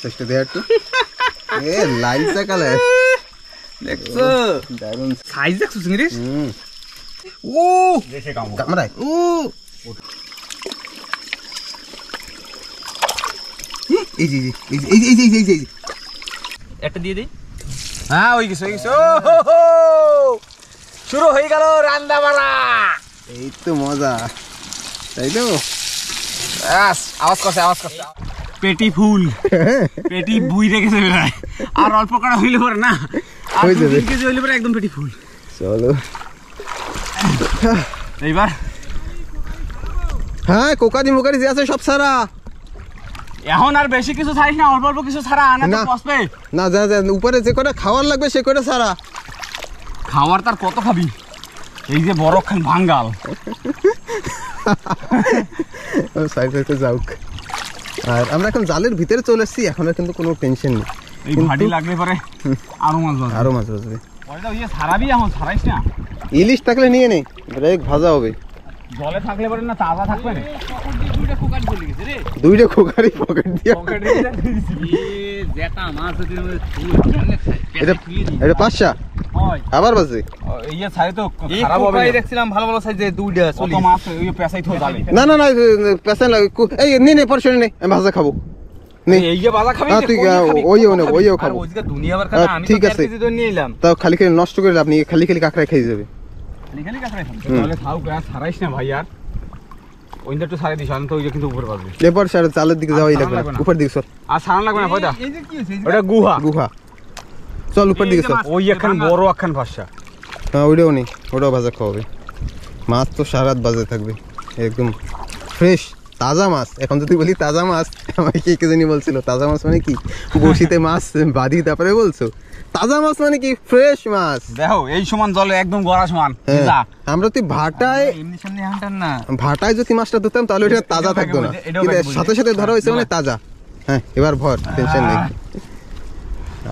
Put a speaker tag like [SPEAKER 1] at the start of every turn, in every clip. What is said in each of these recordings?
[SPEAKER 1] সাইজটা দেখ একটু এ লাইলসা কালার
[SPEAKER 2] দেখছো
[SPEAKER 1] দারুন
[SPEAKER 2] সাইজ দেখছো চিংড়ির ও দেখে
[SPEAKER 1] কামড়ায়
[SPEAKER 2] ও
[SPEAKER 1] এই যে এই
[SPEAKER 2] একটা দিয়ে দেই হ্যাঁ হয়ে গেছে শুরু হয়ে গেল রান্না বাড়া
[SPEAKER 1] এই তো মজা তাই তো
[SPEAKER 2] আওয়াজ করছে পেটি ফুল পেটি বুই রেখেছে বেলায় আর অল্প করা হইলে পরে না আর 2 কেজি হইলে পরে একদম পেটি ফুল
[SPEAKER 1] চলো
[SPEAKER 2] এইবার
[SPEAKER 1] হ্যাঁ কোকারি মুকারি যে আছে সব সারা
[SPEAKER 2] এখন আর বেশি কিছু ছাড়িস না অল্প অল্প কিছু ছাড়া আনা তো পসবে
[SPEAKER 1] না যা উপরে যে কটা খাওয়ার লাগবে সে কটা সারা
[SPEAKER 2] খাওয়ার তার কত খাবি এই যে বড় খান ভাঙ্গাল
[SPEAKER 1] সাইড সাইডে যাওক আর আমরা এখন জালের ভিতরে চলে এসেছি এখন কিন্তু কোনো টেনশন নেই
[SPEAKER 2] এই ভাড়ি লাগলে পরে আরো মাছ
[SPEAKER 1] বাজবে
[SPEAKER 2] ওইটা ইয়ে ছাড়াবি এখন ছাড়াইস না
[SPEAKER 1] ইলিশ থাকলে নিয়ে নে ব্রেক ভাজা হবে
[SPEAKER 2] জলে থাকলে পরে না তাজা থাকবে না
[SPEAKER 1] দুইটা খোকারি পকেট দিয়ে
[SPEAKER 2] জেটা মাছ
[SPEAKER 1] এটা পাঁচশা আবার বাজে
[SPEAKER 2] ইয়ে ছাড়ে তো খারাপ হবে এই দেখছিলাম ভালো ভালো সাইজে দুইটা চলি কত মাছ ওই পেছাই থো যাবে
[SPEAKER 1] না পেছাই লাগে এই নে পরশন নে আমি ভাজা খাবো নে
[SPEAKER 2] এই যে ভাজা খাবি
[SPEAKER 1] তুই ওইও খাবো
[SPEAKER 2] ওইদিকে দুনিয়া বার খানা আমি তো 4 কেজি তো নিয়ে এলাম
[SPEAKER 1] তাও খালি নষ্ট করে আপনি খালি কাকড়া খেয়ে যাবে
[SPEAKER 2] খালি কাকড়া তাহলে খাও গাছ ছাড়াইস না ভাই আর ওইটা একটু ছাড়াই দিস আমি তো ওই কিন্তু উপরে বাজবে
[SPEAKER 1] এরপর স্যার চালের দিকে যাওয়াই লাগবে উপর দিকে স্যার
[SPEAKER 2] আর ছাড়া লাগবে না কয়টা এই যে কি হইছে ওটা গুহা
[SPEAKER 1] চল উপর দিকে স্যার
[SPEAKER 2] ওই একখান বড় একখান ভাষা
[SPEAKER 1] হ্যাঁ ওইটাও নেই ওটাও ভাজা খাওয়াবে মাছ তো সারা রাত বাজে থাকবে একদম ফ্রেশ তাজা মাছ এখন যদি বলি তাজা মাছ আমাকে কে জানি বলছিল তাজা মাছ মানে কি বড়শিতে মাছ বাঁধি তারপরে বলছো তাজা মাছ মানে কি ফ্রেশ মাছ
[SPEAKER 2] দেখো এই সমান জলে একদম গড়া সমান
[SPEAKER 1] আমরা তো ভাটায়
[SPEAKER 2] এমনি সামনে হাঁটার না
[SPEAKER 1] ভাটায় যদি মাছটা ধরতাম তাহলে এটা তাজা থাকতো না সাথে সাথে ধরা হয়েছে মানে তাজা হ্যাঁ এবার ভর টেনশন নেই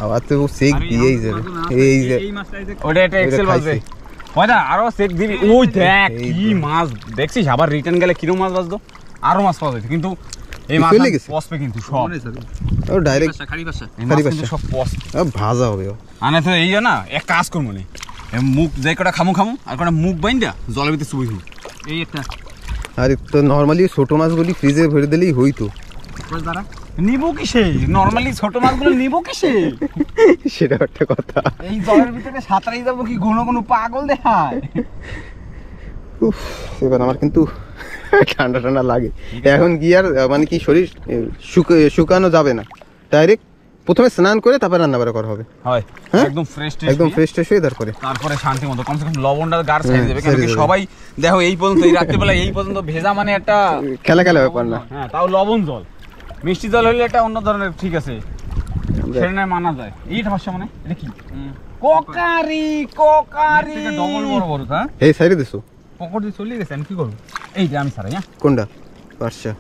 [SPEAKER 1] আবার তো সেক দিয়েই যাবে এই যে
[SPEAKER 2] ওটা এটা এক্সেল বাজবে ওইটা আরো সেক দিবি ওই দেখ কি মাছ দেখছিস আবার রিটার্ন গেলে কিরকম মাছ বাজতো আরো মাছ পাওয়া যেত কিন্তু এই মাছ পসবে কিন্তু সব
[SPEAKER 1] ও ডাইরেক্ট
[SPEAKER 2] খালি পাশা
[SPEAKER 1] সব পস ভাজা হবে
[SPEAKER 2] আনে তো এই না এক কাজ করব নে মুখ যে কটা খামু আর কটা মুখ বাইন্দা জলের ভিতরে চুবই দিই এই একটা
[SPEAKER 1] আরে তো নরমালি ছোট মাছগুলি ফ্রিজে ভরে দিলেই হইতো
[SPEAKER 2] নিবো কিসে নরমালি ছোট মাছগুলো নিবো কিসে
[SPEAKER 1] সেটা একটা কথা
[SPEAKER 2] এই জলের ভিতরে সাঁতরাই যাবো কি ঘন পাগল দেখায়
[SPEAKER 1] এবার আমার কিন্তু ঠান্ডা লাগে এখন গিয়ার মানে কি শরীর শুকানো যাবে না ডাইরেক্ট প্রথমে স্নান করে তারপর রান্না বাড়া করা হবে
[SPEAKER 2] একদম ফ্রেশ
[SPEAKER 1] হয়ে
[SPEAKER 2] তারপরে শান্তি মতো কমসে কম লবণটা গার ছেড়ে দেবে কারণ সবাই দেখো এই পর্যন্ত এই রাত্রিবেলা এই পর্যন্ত ভেজা মানে একটা
[SPEAKER 1] খেলা ব্যাপার না
[SPEAKER 2] হ্যাঁ তাও লবণ জল মিষ্টি জল হলে একটা অন্য ধরনের ঠিক আছে সেটা মানা যায় এই সমস্যা মানে এটা কি কোকারি ডবল বড় হ্যাঁ
[SPEAKER 1] এই সাইডে দিছো
[SPEAKER 2] পকড় দিয়ে চলে গেছে আমি কি করব এই যে আমি সারাই হ্যাঁ
[SPEAKER 1] কোনটা পাঁচশা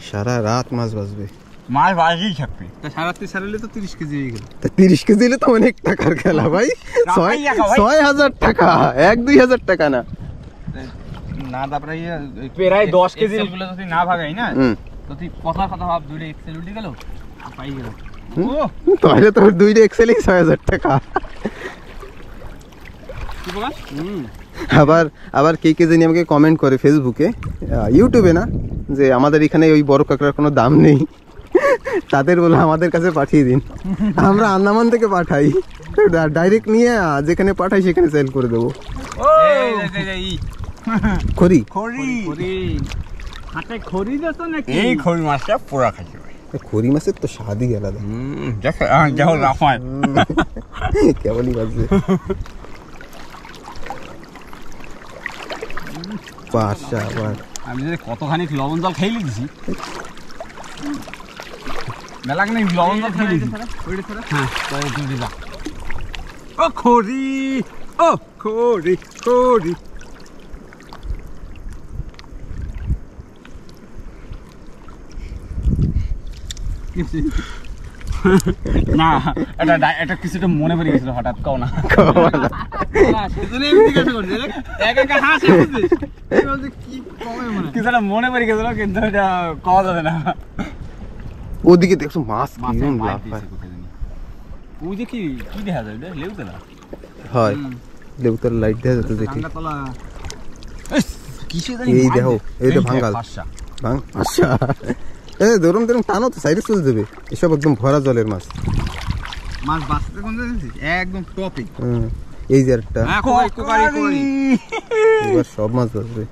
[SPEAKER 1] সারা রাত মাছ বাজবে
[SPEAKER 2] মাছ বাজেই থাকবে তা সারা রাত্রি সারালে তো 30 কেজি হয়ে গেল
[SPEAKER 1] তা 30 কেজি হলে তো অনেক টাকার খেলা ভাই 6000 টাকা 1-2000 টাকা না
[SPEAKER 2] তারপরে প্রায় 10 কেজি গুলো যদি না ভাগাই না তো তুই কথা ভাব দুইটা এক্সেল উল্টে গেল পাই গেল
[SPEAKER 1] তাহলে তোর দুইটা এক্সেলই 6000 টাকা
[SPEAKER 2] কি বলা
[SPEAKER 1] আবার কে জানি আমাকে কমেন্ট করে ফেসবুকে ইউটিউবে না যে আমাদের এখানে ওই বড় কাঁকড়ার কোনো দাম নেই তাদের বলে আমাদের কাছে পাঠিয়ে দিন আমরা আন্দামান থেকে পাঠাই ডাইরেক্ট নিয়ে যেখানে পাঠাই সেখানে সেল করে দেবো খড়ি
[SPEAKER 2] এই খড়ি মাছটা পোড়া খাইছে
[SPEAKER 1] খড়ি মাছের তো স্বাদই আলাদা কেবলই বাজবে
[SPEAKER 2] আমি যদি কতখানি লবণ জল খাইলে দিছি মেলাখানি লবণ জল খাইলে দিছি হ্যাঁ তুই যা ও খড়ি না এটা কিছুটা মনে পড়ে গেছিল হঠাৎ কও না কিছুটা মনে পড়ে গেছিল কিন্তু এটা কওয়া যাবে না
[SPEAKER 1] ওদিকে দেখছো মাছ
[SPEAKER 2] মাছের
[SPEAKER 1] কিরম
[SPEAKER 2] মাছ
[SPEAKER 1] লাভ
[SPEAKER 2] দিয়েছে
[SPEAKER 1] হয়।
[SPEAKER 2] কোথায় জানি। ওই যে কি কি দেখা যায় ওটা লেউতলা
[SPEAKER 1] হয় লেবুতলার লাইট দেখা যেত দেখি
[SPEAKER 2] গাঙ্গাতলা কিসে জানি
[SPEAKER 1] এই
[SPEAKER 2] মাছ
[SPEAKER 1] দেখো,
[SPEAKER 2] দেয়।
[SPEAKER 1] এই তো
[SPEAKER 2] দেখ,
[SPEAKER 1] ভাঙ্গাল।
[SPEAKER 2] পাঁচশা।
[SPEAKER 1] ভাঙ আচ্ছা ধরুন টানো তো সাইডে চলে যাবে, এসব একদম ভরা জলের মাছ।
[SPEAKER 2] মাছ বাঁচতে কোন জানিস একদম টপিক
[SPEAKER 1] এই যে একটা
[SPEAKER 2] হ্যাঁ কোকারি
[SPEAKER 1] এবার সব মাছ বাঁচবে।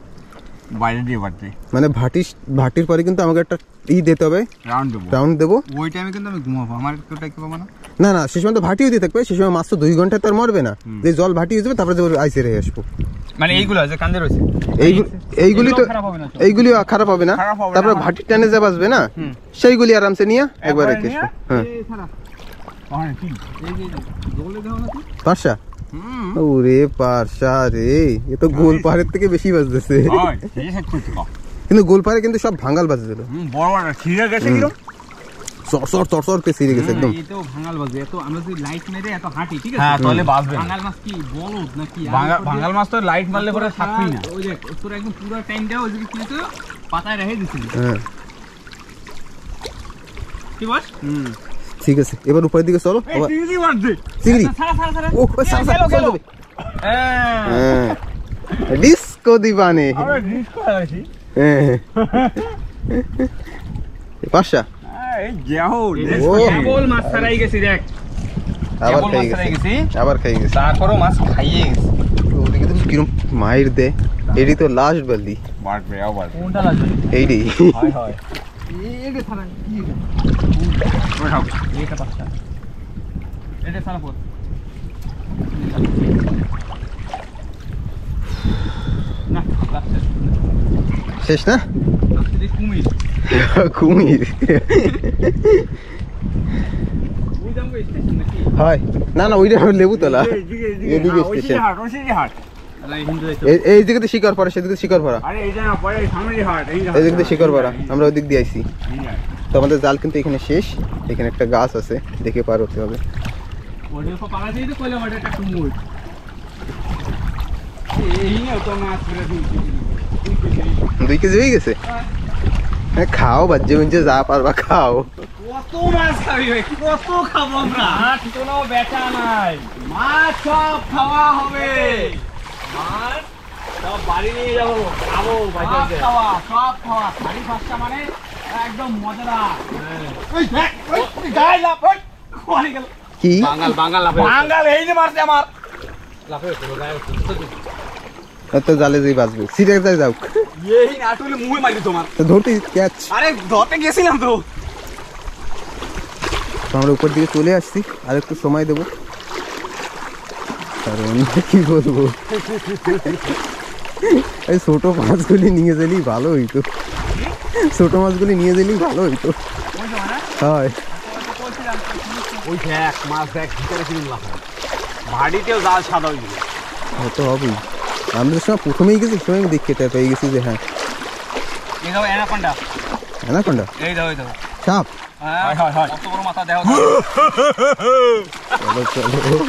[SPEAKER 2] বাইরে দিয়ে বাড়তে
[SPEAKER 1] মানে ভাটির পরে কিন্তু আমাকে একটা দিতে হবে,
[SPEAKER 2] রাউন্ড দেবো
[SPEAKER 1] রাউন্ড দেবো।
[SPEAKER 2] ওই টাইমে কিন্তু আমি ঘুমাবো আমার একটু টাইম পাবো না
[SPEAKER 1] না না সে সময় তো ভাটিও দিয়ে থাকবে, সে সময় মাছ তো 2 ঘন্টা তো আর মরবে না, যে জল ভাটি হয়ে যাবে তারপরে আইসে রেখে আসবো।
[SPEAKER 2] মানে এইগুলো আছে কান্দে রয়েছে
[SPEAKER 1] এইগুলি তো
[SPEAKER 2] খারাপ হবে না
[SPEAKER 1] এইগুলি খারাপ হবে না,
[SPEAKER 2] খারাপ হবে না,
[SPEAKER 1] তারপরে
[SPEAKER 2] আমার-
[SPEAKER 1] ভাটির টানে যা বাঁচবে না সেইগুলি আরামসে নিয়ে একবার রেখে আসবো। হ্যাঁ পারসা ওরে পারসা রে, এ তো গোল পাহাড়ের থেকে বেশি বাজতেছে, কিন্তু গোল পাহাড়ে কিন্তু সব ভাঙাল বাজে দিল,
[SPEAKER 2] বড় বড় ছিঁড়ে গেছে কিরম
[SPEAKER 1] চরচর কে ছিঁড়ে গেছে একদম।
[SPEAKER 3] এই তো ভাঙাল বাজে এত আমরা যদি লাইট মেরে এত হাঁটি ঠিক আছে
[SPEAKER 2] হ্যাঁ তাহলে বাঁচবে
[SPEAKER 3] ভাঙাল মাছ কি বলদ নাকি
[SPEAKER 2] ভাঙাল মাছ তো লাইট মারলে পরে থাকবেই না
[SPEAKER 3] ওই দেখ তোর একদম পুরো টাইমটা ওই দিকে কি তো পাতায় রেখে দিছিলি
[SPEAKER 1] হ্যাঁ
[SPEAKER 3] কি বস
[SPEAKER 1] ঠিক আছে, এবার উপরের দিকে চলো। আবার
[SPEAKER 2] চিংড়ি মারছে
[SPEAKER 1] চিংড়ি,
[SPEAKER 3] সারা সারা সারা
[SPEAKER 1] ও সারা সারা চলে যাবে। হ্যাঁ ডিস্কো দিবানে।
[SPEAKER 2] আরে ডিস্কো আছে
[SPEAKER 1] হ্যাঁ পারসা
[SPEAKER 2] এই যাও
[SPEAKER 1] ও
[SPEAKER 3] কেবল মাছ ছাড়াই গেছি দেখ
[SPEAKER 1] আবার
[SPEAKER 2] কেবল
[SPEAKER 1] খাই
[SPEAKER 2] মাছ ছাড়াই
[SPEAKER 1] গেছে,
[SPEAKER 2] গেছি।
[SPEAKER 1] আবার খাই গেছে।
[SPEAKER 2] তারপরও মাছ খাইয়ে গেছে
[SPEAKER 1] ওদিকে তো কিরম মাইর দে, এডি তো লাস্ট বলদি
[SPEAKER 2] বাড়বে আবার
[SPEAKER 3] কোনটা লাগবে
[SPEAKER 1] এইডি।
[SPEAKER 2] হয় হয়
[SPEAKER 3] এইটা ছাড়া কি
[SPEAKER 2] ওই খাও
[SPEAKER 3] এটা পাঁচটা এটা ছাড়া পর না লাস্টে
[SPEAKER 1] শেষ না?
[SPEAKER 3] লাস্টে দেখ কুমির
[SPEAKER 1] কুমির
[SPEAKER 3] ওই যাবো স্টেশন নাকি
[SPEAKER 1] হয় না না ওইটা লেবুতলা, এদিকে
[SPEAKER 2] ওই
[SPEAKER 1] স্টেশন।
[SPEAKER 2] হাট ওই হাট
[SPEAKER 3] তাহলে হিন্দু যাইতো
[SPEAKER 1] এই দিকে তো শিকার পড়া, সেদিকে শিকার পড়া,
[SPEAKER 2] আরে এই জায়গা পরে সামনে হাট এই
[SPEAKER 1] এই দিকে তো শিকার পড়া, আমরা ওই দিক দিয়ে আইছি। তো আমাদের জাল কিন্তু এখানে শেষ, এখানে একটা গাছ আছে দেখে পার হতে হবে।
[SPEAKER 3] ওটা তো পালা দিয়ে তো কইলাম এটা একটা কুমির এই নিয়ে তো মাছ ধরে দিয়েছি
[SPEAKER 1] 2 কেজি হয়ে গেছে। হ্যাঁ খাও বাজ্যে বুঝে যা পারবা খাও।
[SPEAKER 3] কত মাছ খাবি ভাই কত খাবো আমরা মাছ কোনো বেচা নাই মাছ সব খাওয়া হবে মাছ সব বাড়ি নিয়ে যাবো খাবো বাজারে খাওয়া সব খাওয়া সাড়ে 5টা মানে একদম মজাদার ওই দেখ ওই গায় লাভ ওই কোয়ালি গেল
[SPEAKER 1] কি
[SPEAKER 2] বাঙাল এই যে মারছে আমার
[SPEAKER 3] লাফে পুরো গায়
[SPEAKER 1] তো জালে যেই বাজবে সিরিয়াস যাই যাও,
[SPEAKER 2] এই নাটুলে মুহে মারি তোমার
[SPEAKER 1] তো ধরতে ক্যাচ।
[SPEAKER 2] আরে ধরতে গেছিলাম তো
[SPEAKER 1] আমরা উপর দিকে চলে আসছি, আর একটু সময় দেবো, কারণ কি বলবো এই ছোট মাছগুলি নিয়ে গেলেই ভালো হইতো, ছোট মাছগুলি নিয়ে গেলেই ভালো হইতো। হয়
[SPEAKER 2] ওই দেখ মাছ দেখ ভিতরে কিনলাম ভাড়িতেও জাল সাদা হয়ে গেল
[SPEAKER 1] হয়তো হবেই, আমাদের সময় প্রথমেই গেছি সময় আমি দেখতে পেয়ে গেছি যে হ্যাঁ
[SPEAKER 3] এই দাও অ্যানাকোন্ডা
[SPEAKER 1] অ্যানাকোন্ডা
[SPEAKER 3] এই দাও এই দাও
[SPEAKER 1] সাপ।
[SPEAKER 3] হ্যাঁ হয় হয় কত বড় মাথা দাও
[SPEAKER 1] চলো চলো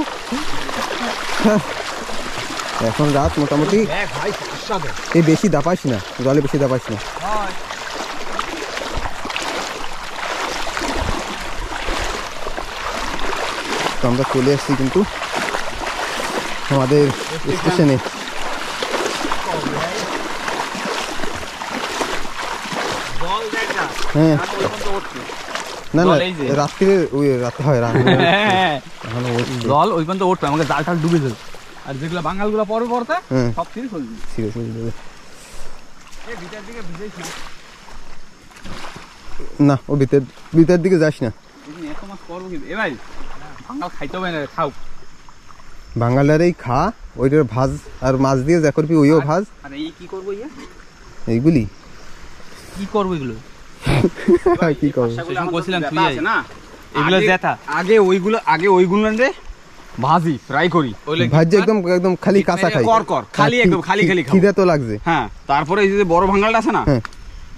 [SPEAKER 1] এখন রাত মোটামুটি
[SPEAKER 2] দেখ ভাই সুস্বাদু
[SPEAKER 1] এই বেশি দাপাইস না, জলে বেশি দাপাইস না।
[SPEAKER 3] হয়
[SPEAKER 1] তো আমরা চলে আসছি কিন্তু আমাদের স্টেশনে।
[SPEAKER 3] জল দেখ না
[SPEAKER 1] হ্যাঁ
[SPEAKER 3] ওই পর্যন্ত উঠছে
[SPEAKER 1] না না
[SPEAKER 3] জল এই যে।
[SPEAKER 1] রাত্রে ওই রাতে হয় এখনো
[SPEAKER 3] জল ওই পর্যন্ত উঠবে আমাকে জাল টাল ডুবে যাবে আর যেগুলো বাঙালগুলো পরে করতে
[SPEAKER 1] হ্যাঁ
[SPEAKER 3] সব তীর চলবে
[SPEAKER 1] সিরিয়াস
[SPEAKER 3] এই ভিতর দিকে ভিজেছ না
[SPEAKER 1] না ও ভিতর দিকে যাস না,
[SPEAKER 3] তুমি এত মাছ করবো কি এ ভাই বাঙাল খাইতে হবে না খাও
[SPEAKER 1] বাঙালারই খা, ওইটার ভাজ আর মাছ দিয়ে যা করবি ওইও ভাজ।
[SPEAKER 3] আর এই কি করবো ইয়া
[SPEAKER 1] এইগুলি
[SPEAKER 3] কি করবো এগুলো
[SPEAKER 1] কি করবো
[SPEAKER 3] সেদিন বলছিলাম তুই
[SPEAKER 2] আছে না
[SPEAKER 3] এগুলো জেঠা
[SPEAKER 2] আগে ওইগুলো রে ভাজি ফ্রাই করি
[SPEAKER 1] ভাজ্য একদম একদম খালি কাঁচা খাই,
[SPEAKER 2] কর খালি একদম খালি খালি খাও
[SPEAKER 1] খিদা তো লাগছে।
[SPEAKER 2] হ্যাঁ তারপরে এই যে বড় ভাঙালটা আছে না
[SPEAKER 1] হ্যাঁ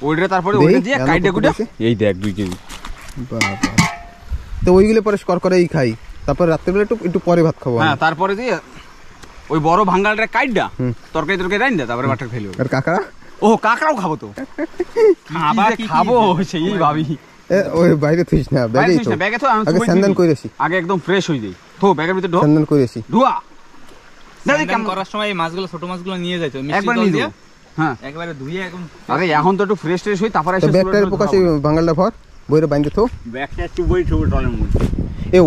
[SPEAKER 2] ওইটা তারপরে
[SPEAKER 1] দেই,
[SPEAKER 2] ওইটা দিয়ে
[SPEAKER 1] রান্না
[SPEAKER 2] কাইটে
[SPEAKER 1] করতে
[SPEAKER 2] কুটে
[SPEAKER 1] দিছে?
[SPEAKER 2] এই দেখ 2 কেজি
[SPEAKER 1] বাবা, তো ওইগুলো পরে করেই খাই, তারপর রাত্রেবেলা একটু একটু পরে ভাত খাবো
[SPEAKER 2] হ্যাঁ
[SPEAKER 1] আমি।
[SPEAKER 2] তারপরে দিয়ে ওই বড় ভাঙালটা কাইটটা
[SPEAKER 1] হুম।
[SPEAKER 2] তরকারি রাইন দে তারপরে মাঠে ফেলবো
[SPEAKER 1] আর কাঁকড়া
[SPEAKER 2] ও কাঁকড়াও খাবো তো
[SPEAKER 3] আবার
[SPEAKER 2] কি যে খাবো সেই ভাবি
[SPEAKER 1] ওই বাইরে থইস না, ব্যাগেই তো।
[SPEAKER 2] ব্যাগে তো আমি
[SPEAKER 1] আগে স্নান করে আসি,
[SPEAKER 2] আগে একদম ফ্রেশ হয়ে যাই। তো ব্যাগের ভিতরে ঢোক,
[SPEAKER 1] স্নান করে আসি।
[SPEAKER 2] ধোয়া দাদি
[SPEAKER 3] স্নান করার সময় এই মাছগুলো, ছোট মাছগুলো নিয়ে যাইতো মিষ্টি
[SPEAKER 2] একবার
[SPEAKER 3] জল
[SPEAKER 2] নিয়ে
[SPEAKER 3] দিয়ে,
[SPEAKER 2] যাবো। হ্যাঁ
[SPEAKER 3] একবারে ধুয়ে একদম।
[SPEAKER 2] আরে এখন তো একটু ফ্রেশ ট্রেশ হই, তারপরে
[SPEAKER 1] তো ব্যাগটার প্রকাশ বাঙালটা ভর বইরে বাইন্দে তো।
[SPEAKER 2] ব্যাগটা চুবই চুবই টলের মধ্যে।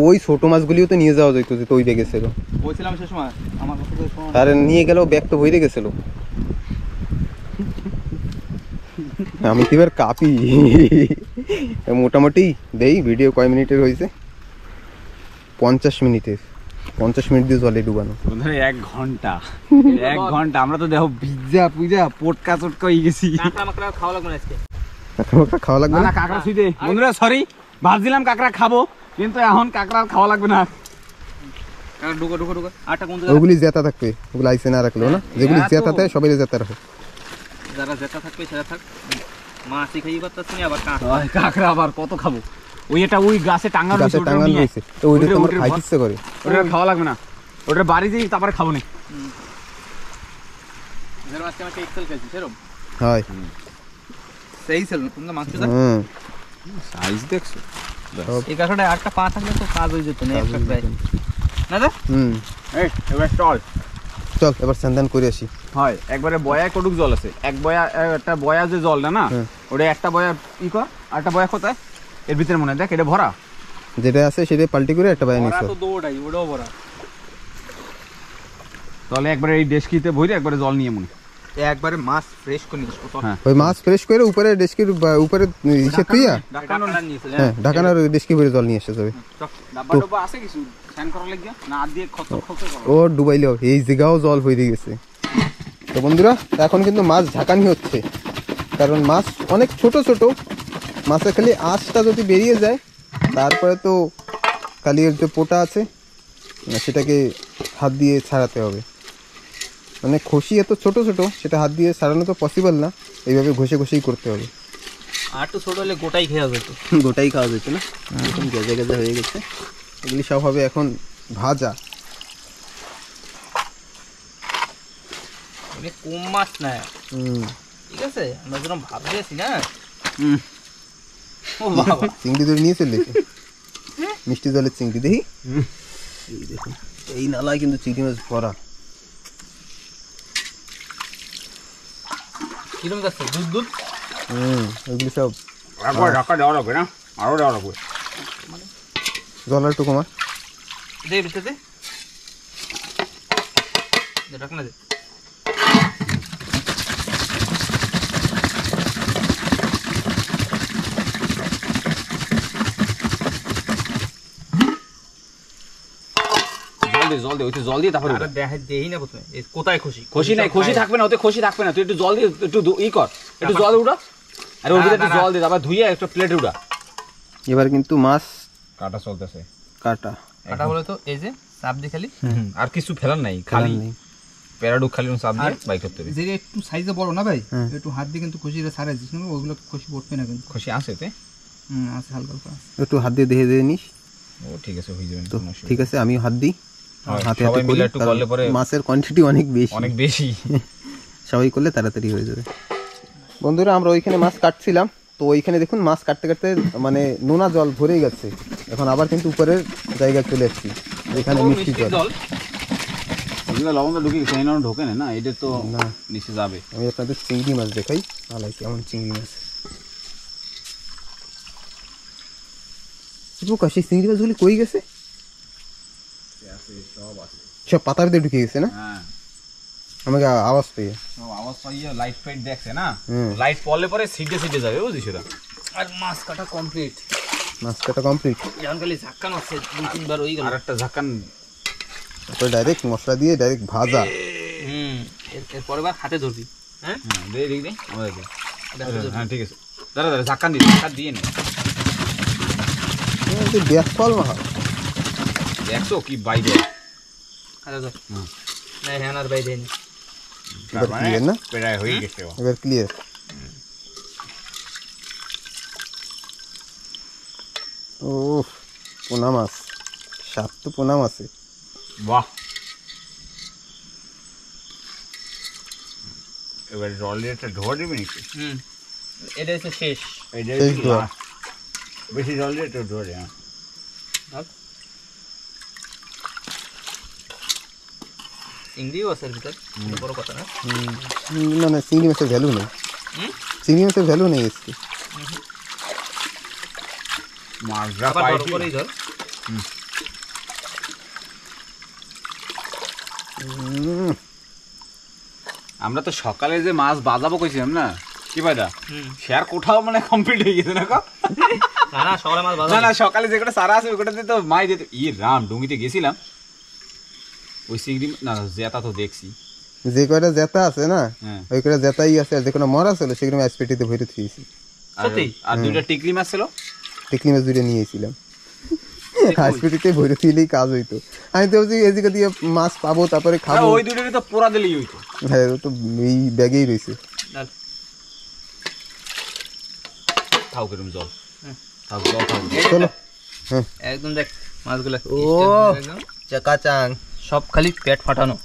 [SPEAKER 1] ওই ছোট মাছগুলিও তো নিয়ে যাওয়া যাইতো, যে তো ওই ব্যাগে ছিল।
[SPEAKER 3] বলছিলাম সে সময় আমার কথা তো শোনো।
[SPEAKER 1] আর নিয়ে গেলেও ব্যাগ তো ভরে গেছিল। আমি তো এবার কাঁপি। মোটামুটি দেই ভিডিও কয় মিনিটের হয়েছে? 50 মিনিটের। 50 মিনিট দিয়ে জলে ডুবানো।
[SPEAKER 2] বন্ধুরা 1 ঘন্টা, 1 ঘন্টা আমরা তো দেখো ভিজা পুজা পটকা চটকা হয়ে গেছি।
[SPEAKER 3] কাঁকড়া মাকড়া খাওয়া লাগবে না আজকে।
[SPEAKER 1] কাঁকড়া খাওয়া লাগবে
[SPEAKER 2] না
[SPEAKER 1] না?
[SPEAKER 2] না কাঁকড়া ছুঁই বন্ধুরা, সরি ভাবছিলাম কাঁকড়া খাবো, কিন্তু এখন কাঁকড়া আর খাওয়া লাগবে না।
[SPEAKER 3] কাঁকড়া ঢুকো ঢুকো ঢুকো। আটা কোন
[SPEAKER 1] ওগুলি জেতা থাকবে, ওগুলো আইসে না রাখলেও না। যেগুলি জেতা থাকে সবাই জেতা রাখো।
[SPEAKER 3] যারা জেতা থাকবে সেটা থাক। মাছই খাইয়ে পারতাছি না, আবার
[SPEAKER 2] কাঁকড়া আবার কত খাবো? ওই এটা ওই গাছে টাঙ্গানো
[SPEAKER 1] গাছে
[SPEAKER 2] রয়েছে,
[SPEAKER 1] টাঙ্গানো রয়েছে, তো ওইটা তো আমার খাইতে ইচ্ছে করে।
[SPEAKER 2] ওটা খাওয়া লাগবে না, ওটা বাড়ি যেই তারপরে খাবো না।
[SPEAKER 3] যারা আজকে আমাকে এক্সেল খাইছি সেরকম
[SPEAKER 1] হয়
[SPEAKER 3] সেই ছিল তোমরা মাংস যা।
[SPEAKER 1] হুম।
[SPEAKER 2] সাইজ দেখছো?
[SPEAKER 3] এই কাঁকড়াটা আটটা পা থাকলে তো কাজ হয়ে যেত না একটা প্রায় না দা।
[SPEAKER 1] হুম
[SPEAKER 2] এই এবার চল
[SPEAKER 1] চল এবার স্নান করে আসি।
[SPEAKER 2] হয় একবারে বয়া কটুক জল আছে, এক বয়া একটা বয়া যে জলটা না, ওটা একটা বয়া ই কর, আর একটা বয়া কোথায় এর ভিতরে মনে হয়, দেখ এটা ভরা,
[SPEAKER 1] যেটা আছে সেটা পাল্টি করে একটা বাইরে নিছো।
[SPEAKER 3] তো দৌড়াই ওটাও বড়।
[SPEAKER 2] তাহলে একবারে এই ডেস্কিতে ভরে একবারে জল নিয়ে মনে
[SPEAKER 3] একবারে মাছ ফ্রেশ করে নিস কত।
[SPEAKER 2] হ্যাঁ
[SPEAKER 1] ওই মাছ ফ্রেশ করে উপরে ডেস্কির উপরে ইসে তুইয়া,
[SPEAKER 3] ডাকানা নিয়েছিল
[SPEAKER 1] হ্যাঁ ঢাকানোর ডেস্কি ভরে জল নিয়ে এসে যাবে।
[SPEAKER 2] ডাব্বা ডাব্বা আছে কিছু স্নান করার লাগিয়া না, আর দিয়ে খত খত
[SPEAKER 1] ও ডুবাইলেও এই জায়গাও জল হয়ে গেছে। তো বন্ধুরা এখন কিন্তু মাছ ঝাঁকানি হচ্ছে, কারণ মাছ অনেক ছোট ছোট মাছের খালি আঁশটা যদি বেরিয়ে যায়, তারপরে তো খালি এর যে পোটা আছে সেটাকে হাত দিয়ে ছাড়াতে হবে। মানে খসি এত ছোট ছোট, সেটা হাত দিয়ে ছাড়ানো তো পসিবল না, এইভাবে ঘষে ঘষেই করতে হবে।
[SPEAKER 3] আর তো ছোট হলে গোটাই খেয়ে যেত।
[SPEAKER 1] গোটাই খাওয়া যেত না, এখন গেজা গেজা হয়ে গেছে। এগুলি সব হবে এখন ভাজা।
[SPEAKER 3] অনেক কম মাছ না,
[SPEAKER 1] হুম
[SPEAKER 3] ঠিক আছে আমরা যেরকম ভাবতে আছি না।
[SPEAKER 2] ও বাবা
[SPEAKER 1] চিংড়ি ধরে নিয়ে চলে এসে মিষ্টি জলের চিংড়ি দেখি। এই দেখুন এই নালায় কিন্তু চিংড়ি মাছ ভরা।
[SPEAKER 3] কিরম যাচ্ছে দুধ দুধ?
[SPEAKER 1] ওইগুলি সব
[SPEAKER 2] একবার ঢাকা দেওয়া লাগবে না, আরো দেওয়া লাগবে।
[SPEAKER 1] জল একটু কমা।
[SPEAKER 3] দে ভিতরে দে, ঢাকনা দে।
[SPEAKER 2] জল দে ওইতে জল দিয়ে তারপরে
[SPEAKER 3] আরে দেখে দেই না প্রথমে এই কোথায় খুশি
[SPEAKER 2] খুশি নাই, খুশি থাকবে না ওতে, খুশি থাকবে না। তুই একটু জল দিয়ে একটু ই কর, একটু জল উঠা, আর ওর ভিতরে একটু জল দিয়ে তারপর ধুইয়ে একটা প্লেটে উঠা।
[SPEAKER 1] এবার কিন্তু মাছ
[SPEAKER 2] কাটা চলতেছে,
[SPEAKER 1] কাটা
[SPEAKER 3] কাটা বলে তো এই যে চাপ দিয়ে খালি,
[SPEAKER 2] আর কিছু ফেলার নাই, খালি
[SPEAKER 1] নেই।
[SPEAKER 2] প্যারাডুক খালি চাপ দিয়ে বাই করতে হবে।
[SPEAKER 3] যে একটু সাইজে বড় না ভাই, একটু হাত দিয়ে কিন্তু খুশিটা ছাড়াই দিস না, ওইগুলো খুশি পড়বে না কিন্তু।
[SPEAKER 2] খুশি আছে তে?
[SPEAKER 3] আছে হালকা হালকা।
[SPEAKER 1] একটু হাত দিয়ে দেখে দিয়ে নিস
[SPEAKER 2] ও ঠিক আছে, হয়ে যাবে
[SPEAKER 1] তো। ঠিক আছে আমিও হাত দিই, হাতে হাতে
[SPEAKER 2] সবাই
[SPEAKER 1] করি,
[SPEAKER 2] মিলে একটু
[SPEAKER 1] কারণ
[SPEAKER 2] করলে পরে
[SPEAKER 1] মাছের কোয়ান্টিটি অনেক বেশি,
[SPEAKER 2] অনেক বেশি।
[SPEAKER 1] সবাই করলে তাড়াতাড়ি হয়ে যাবে। বন্ধুরা আমরা ওইখানে মাছ কাটছিলাম, তো ওইখানে দেখুন মাছ কাটতে কাটতে মানে নোনা জল ভরেই গেছে। এখন আবার কিন্তু উপরের জায়গায় চলে এসেছি, যেখানে মিষ্টি জল।
[SPEAKER 2] লবণ তো ঢুকে গেছে, এই ঢোকে না, এটা তো
[SPEAKER 1] না
[SPEAKER 2] নিচে যাবে।
[SPEAKER 1] আমি আপনাদের চিংড়ি মাছ দেখাই, আলাই কেমন চিংড়ি মাছ। সেই চিংড়ি মাছগুলি কই গেছে? সব পাতার ভিতরে ঢুকে গেছে না?
[SPEAKER 2] হ্যাঁ
[SPEAKER 1] আমাকে আওয়াজ পেয়ে
[SPEAKER 2] আওয়াজ পাইয়ে লাইট ফাইট দেখছে না, লাইট পড়লে পরে সিটে সিটে যাবে, বুঝিস ওরা।
[SPEAKER 3] আর মাছ কাটা কমপ্লিট,
[SPEAKER 1] মাছ কাটা কমপ্লিট।
[SPEAKER 3] এখন খালি ঝাক্কান আছে 2-3 বার হয়ে গেল।
[SPEAKER 2] আর একটা ঝাকান,
[SPEAKER 1] তারপরে ডাইরেক্ট মশলা দিয়ে ডাইরেক্ট ভাজা।
[SPEAKER 3] এর পরের বার হাতে ধরবি। হ্যাঁ
[SPEAKER 2] দে দেখ দে আমাদের দে।
[SPEAKER 3] হাতে ধরবি।
[SPEAKER 2] হ্যাঁ ঠিক আছে, দাঁড়া দাঁড়া ঝাকান দিয়ে নে।
[SPEAKER 1] গ্যাস ফল মা
[SPEAKER 2] দেখছো কি বাইরে
[SPEAKER 3] হাতে ধর। না হ্যাঁ আর বাইরে নেই।
[SPEAKER 1] এবার ক্লিয়ার না?
[SPEAKER 2] প্রায় হয়ে গেছে।
[SPEAKER 1] এবার ক্লিয়ার। ও পোনা মাছ, স্বাদ তো পোনা মাছে।
[SPEAKER 2] বাহ, এবার জল দিয়ে একটা ধোয়া দিবি নাকি?
[SPEAKER 3] এটা হচ্ছে শেষ।
[SPEAKER 2] এইটা
[SPEAKER 1] শেষ ধোয়া।
[SPEAKER 2] বেশি জল দিয়ে একটু ধরে
[SPEAKER 3] চিংড়িও আছে এর ভিতর, বড় কথা না।
[SPEAKER 1] মানে চিংড়ি মাছের ভ্যালু নেই, চিংড়ি মাছের ভ্যালু নেই আজকে।
[SPEAKER 2] মাছটা
[SPEAKER 3] আবার বড়
[SPEAKER 2] পাইছি
[SPEAKER 3] করেই ধর।
[SPEAKER 2] আমরা তো সকালে যে মাছ বাজাবো কইছিলাম না কি ভাইদা শেয়ার কোঠাও মানে কমপ্লিট হয়ে গেছে না
[SPEAKER 3] না না সকালে মাছ
[SPEAKER 2] না না সকালে যে কটা সারা আছে ওইটাতে তো মাই দিত ই রাম ডুঙ্গিতে গেছিলাম ওই চিংড়ি না জেতা তো দেখছি
[SPEAKER 1] যে কয়টা জেতা আছে না
[SPEAKER 2] হ্যাঁ
[SPEAKER 1] ওই কয়টা জেতাই আছে, আর যে কোনো মরা ছিল সেগুলো আমি আইসপেটিতে ভরে থুয়েছি।
[SPEAKER 3] সত্যি?
[SPEAKER 2] আর দুইটা টিকলি মাছ ছিল
[SPEAKER 1] টিকলি মাছ দুইটা নিয়েছিলাম, আইসপেটিতে ভরে থুইলেই কাজ হইতো। আমি তো ভাবছি এদিকে দিয়ে মাছ পাবো তারপরে খাবো।
[SPEAKER 2] ওই দুইটাকে তো পোড়া দিলেই হইতো।
[SPEAKER 1] হ্যাঁ ও তো এই ব্যাগেই রয়েছে।
[SPEAKER 2] খাও কিরম জল খাও জল খাও
[SPEAKER 1] চলো হ্যাঁ
[SPEAKER 3] একদম দেখ মাছগুলো
[SPEAKER 1] ও চাকাচাং
[SPEAKER 3] সব খালি পেট ফাটানো।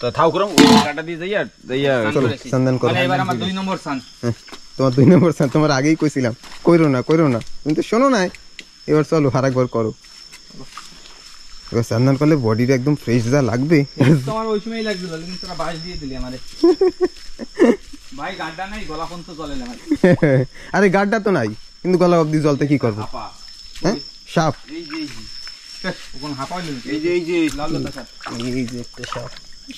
[SPEAKER 2] তো থাও করম ওই কাটা দিয়ে যাইয়া যাইয়া
[SPEAKER 1] চলো সন্ধান করো।
[SPEAKER 3] মানে এবার আমার 2 নম্বর সান।
[SPEAKER 1] হ্যাঁ, তোমার 2 নম্বর স্থান তোমার আগেই কইছিলাম কইরো না কিন্তু শোনো না, এবার চলো আরেকবার করো। এবার সন্ধান করলে বডিটা একদম ফ্রেশ যা লাগবে।
[SPEAKER 3] তোমার ওই সময়ই লাগছিল কিন্তু তোরা বাস দিয়ে দিলি আমারে। ভাই গাড্ডা নাই গলা পর্যন্ত চলে না।
[SPEAKER 1] আরে গাড্ডা তো নাই, কিন্তু গলা অবধি জলতে কি করবো?
[SPEAKER 2] আপা
[SPEAKER 1] হ্যাঁ সাপ,
[SPEAKER 2] এই যে
[SPEAKER 3] ওখান হাঁপাইলো
[SPEAKER 2] এই যে
[SPEAKER 3] লাল লাল সাপ।
[SPEAKER 1] এই যে একটা সাপ,